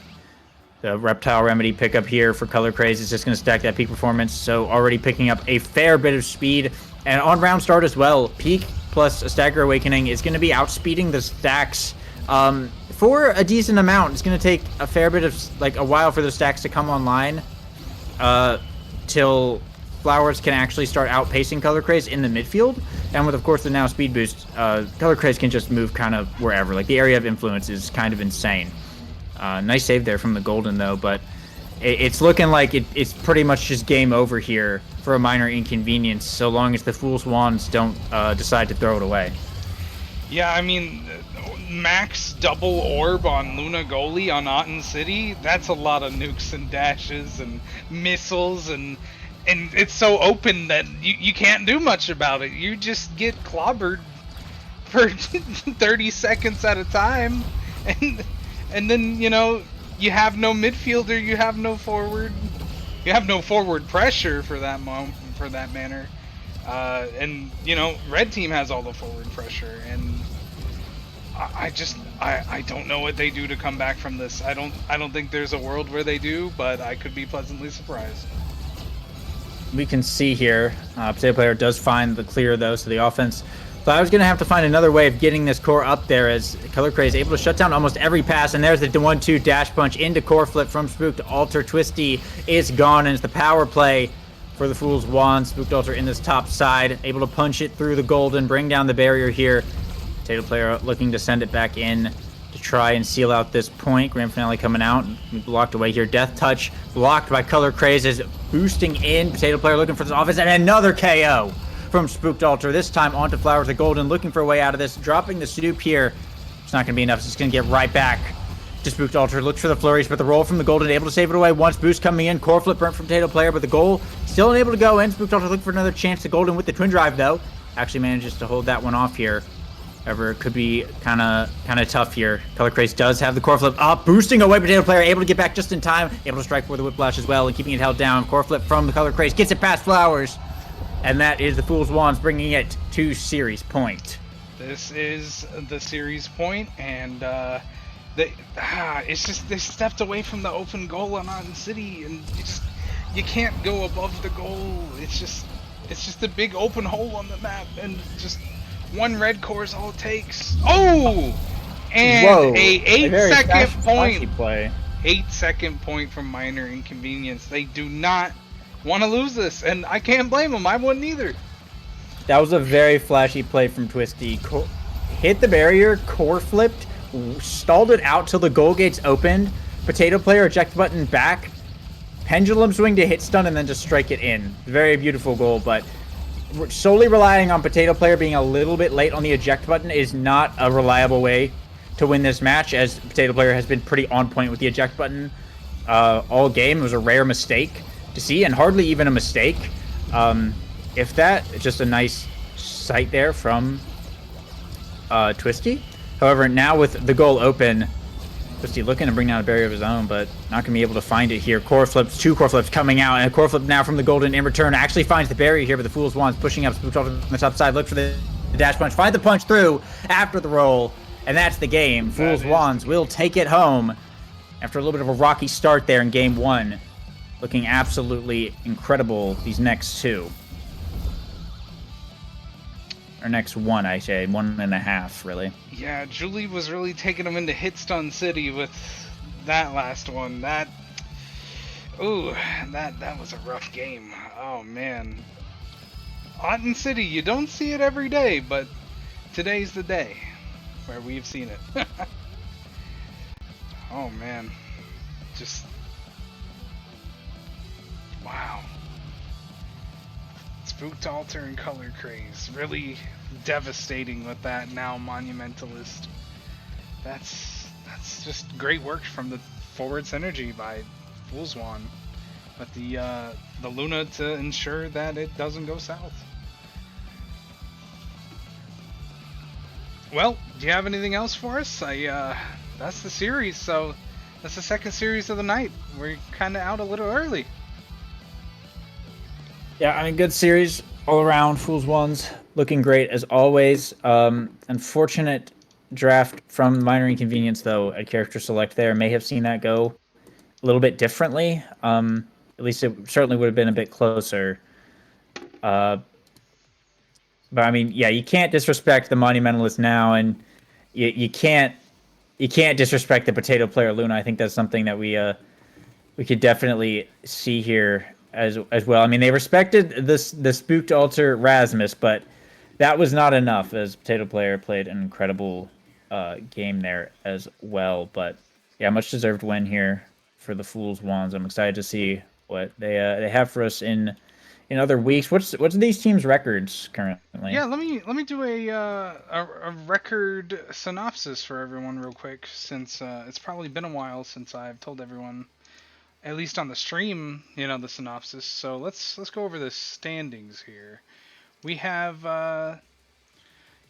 [SPEAKER 4] The Reptile Remedy pickup here for Color Craze is just going to stack that peak performance, so already picking up a fair bit of speed. And on round start as well, Peak plus a Stagger Awakening is going to be outspeeding the stacks for a decent amount. It's going to take a fair bit of, like, a while for the stacks to come online till Flowers can actually start outpacing Color Craze in the midfield. And with, of course, the now speed boost, Color Craze can just move kind of wherever. Like, the area of influence is kind of insane. Nice save there from the Golden, though, but it's looking like it's pretty much just game over here for a minor inconvenience, so long as the Fool's Wands don't decide to throw it away.
[SPEAKER 3] yeah, I mean, max double orb on Luna goalie on Otten City, that's a lot of nukes and dashes and missiles, and it's so open that you can't do much about it. You just get clobbered for 30 seconds at a time, and then, you know, you have no midfielder, you have no forward pressure for that manner. And, you know, red team has all the forward pressure, and I don't know what they do to come back from this. I don't think there's a world where they do, but I could be pleasantly surprised.
[SPEAKER 4] We can see here, Potato Player does find the clear, though, so the offense... So I was going to have to find another way of getting this core up there, as Color Craze able to shut down almost every pass. And there's the 1-2 dash punch into core flip from Spooked Alter. Twisty is gone, and it's the power play for the Fool's Wand. Spooked Alter in this top side, able to punch it through the Golden, bring down the barrier here. Potato Player looking to send it back in to try and seal out this point. Grand Finale coming out, blocked away here. Death Touch blocked by Color Craze, is boosting in. Potato Player looking for this offense, and another KO from Spooked Alter, this time onto Flowers the Golden, looking for a way out of this, dropping the Snoop here. It's not going to be enough, so it's going to get right back to Spooked Alter. Looks for the flurries, but the roll from the Golden, able to save it away once. Boost coming in, core flip burnt from Potato Player, but the goal still unable to go in. Spooked Alter looking for another chance. The Golden with the twin drive, though, actually manages to hold that one off here. However, it could be kind of tough here. Color Craze does have the core flip up, boosting away Potato Player, able to get back just in time, able to strike for the whiplash as well, and keeping it held down. Core flip from the Color Craze, gets it past Flowers. And that is the Fool's Wands bringing it to series point.
[SPEAKER 3] This is the series point, and it's just they stepped away from the open goal on Otten City, and you can't go above the goal. It's just a big open hole on the map, and just one red core is all it takes. Oh, and
[SPEAKER 4] Whoa,
[SPEAKER 3] a 8-second point.
[SPEAKER 4] Play.
[SPEAKER 3] 8-second point from minor inconvenience. They do not want to lose this, and I can't blame them. I wouldn't either.
[SPEAKER 4] That was a very flashy play from Twisty. Hit the barrier, core flipped, stalled it out till the goal gates opened. Potato Player eject button back, pendulum swing to hit stun, and then just strike it in. Very beautiful goal, but solely relying on Potato Player being a little bit late on the eject button is not a reliable way to win this match, as Potato Player has been pretty on point with the eject button all game. It was a rare mistake to see, and hardly even a mistake. If that, just a nice sight there from Twisty. However, now with the goal open, Twisty looking to bring down a barrier of his own, but not going to be able to find it here. Core flips, 2 core flips coming out, and a core flip now from the Golden in return. Actually finds the barrier here, but the Fool's Wand's pushing up Spooked Alter on the top side. Look for the the dash punch, find the punch through after the roll, and that's the game. Fool's Wands will take it home after a little bit of a rocky start there in game 1. Looking absolutely incredible these next 2. Or next 1, I say. 1.5, really.
[SPEAKER 3] Yeah, Julie was really taking him into Hit Stun City with that last one. That was a rough game. Oh man. Otten City, you don't see it every day, but today's the day where we've seen it. Oh man. Just wow. Spooked Altar and Color Craze. Really devastating with that now Monumentalist. That's just great work from the forward synergy by Fool's Wand. But the Luna to ensure that it doesn't go south. Well, do you have anything else for us? That's the series, so that's the second series of the night. We're kind of out a little early.
[SPEAKER 4] Yeah, I mean, good series all around. Fool's Wands looking great as always. Unfortunate draft from Minor Inconvenience, though, at character select there. May have seen that go a little bit differently. At least it certainly would have been a bit closer. But I mean, yeah, you can't disrespect the Monumentalist now, and you can't disrespect the Potato Player Luna. I think that's something that we could definitely see here as well. I mean, they respected the Spooked Altar Rasmus, but that was not enough, as Potato Player played an incredible game there as well. But yeah, much deserved win here for the Fool's Wands. I'm excited to see what they have for us in other weeks. What's these teams' records currently?
[SPEAKER 3] Yeah, let me do a record synopsis for everyone real quick, since it's probably been a while since I've told everyone, at least on the stream, the synopsis. So let's go over the standings here. We have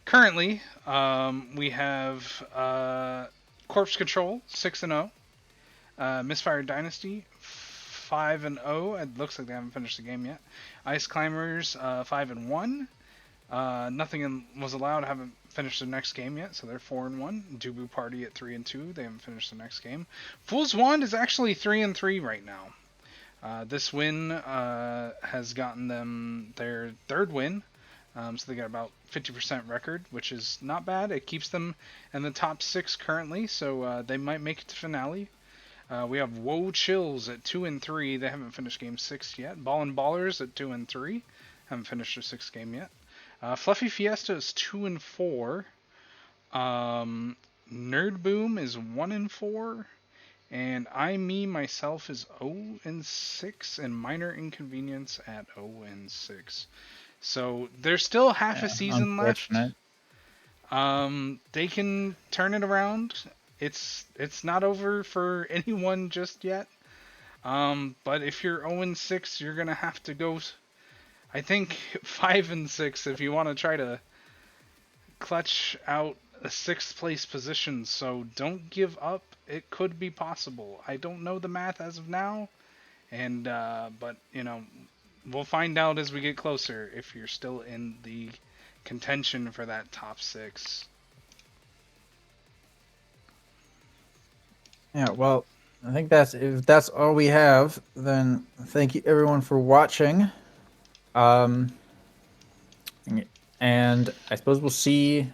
[SPEAKER 3] currently we have Corpse Control 6-0, Misfire Dynasty 5-0. It looks like they haven't finished the game yet. Ice Climbers 5-1. Nothing was allowed. Haven't finished the next game yet, so they're 4-1. Dubu Party at 3-2. They haven't finished the next game. Fool's Wand is actually 3-3 right now. This win has gotten them their third win, so they got about 50% record, which is not bad. It keeps them in the top 6 currently, so they might make it to finale. We have Woe Chills at 2-3. They haven't finished game 6 yet. Ballin' Ballers at 2-3. Haven't finished their 6th game yet. Fluffy Fiesta is 2-4. Nerd Boom is 1-4. And I Me Myself is 0-6. And Minor Inconvenience at 0-6. So there's still half a season left. They can turn it around. It's not over for anyone just yet. But if you're 0-6, you're gonna have to go, I think, 5-6 if you want to try to clutch out a 6th place position. So don't give up. It could be possible. I don't know the math as of now, and but we'll find out as we get closer if you're still in the contention for that top 6.
[SPEAKER 4] Yeah, well, I think if that's all we have, then thank you everyone for watching. And I suppose we'll see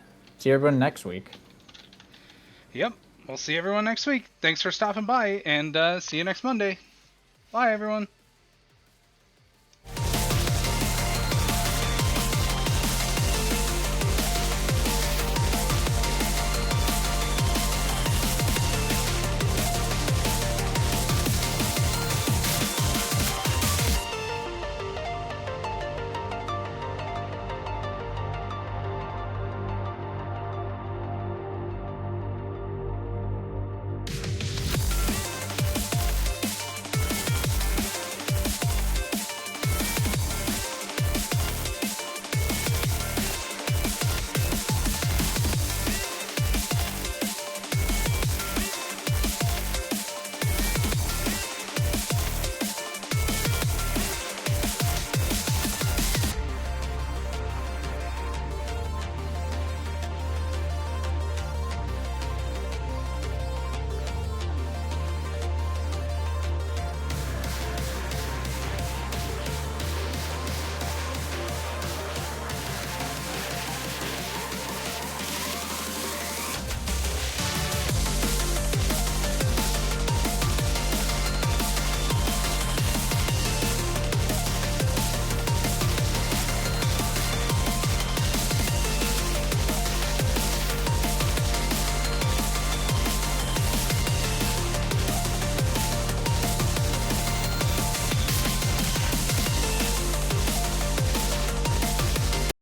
[SPEAKER 4] everyone next week.
[SPEAKER 3] Yep, we'll see everyone next week. Thanks for stopping by, and see you next Monday. Bye, everyone.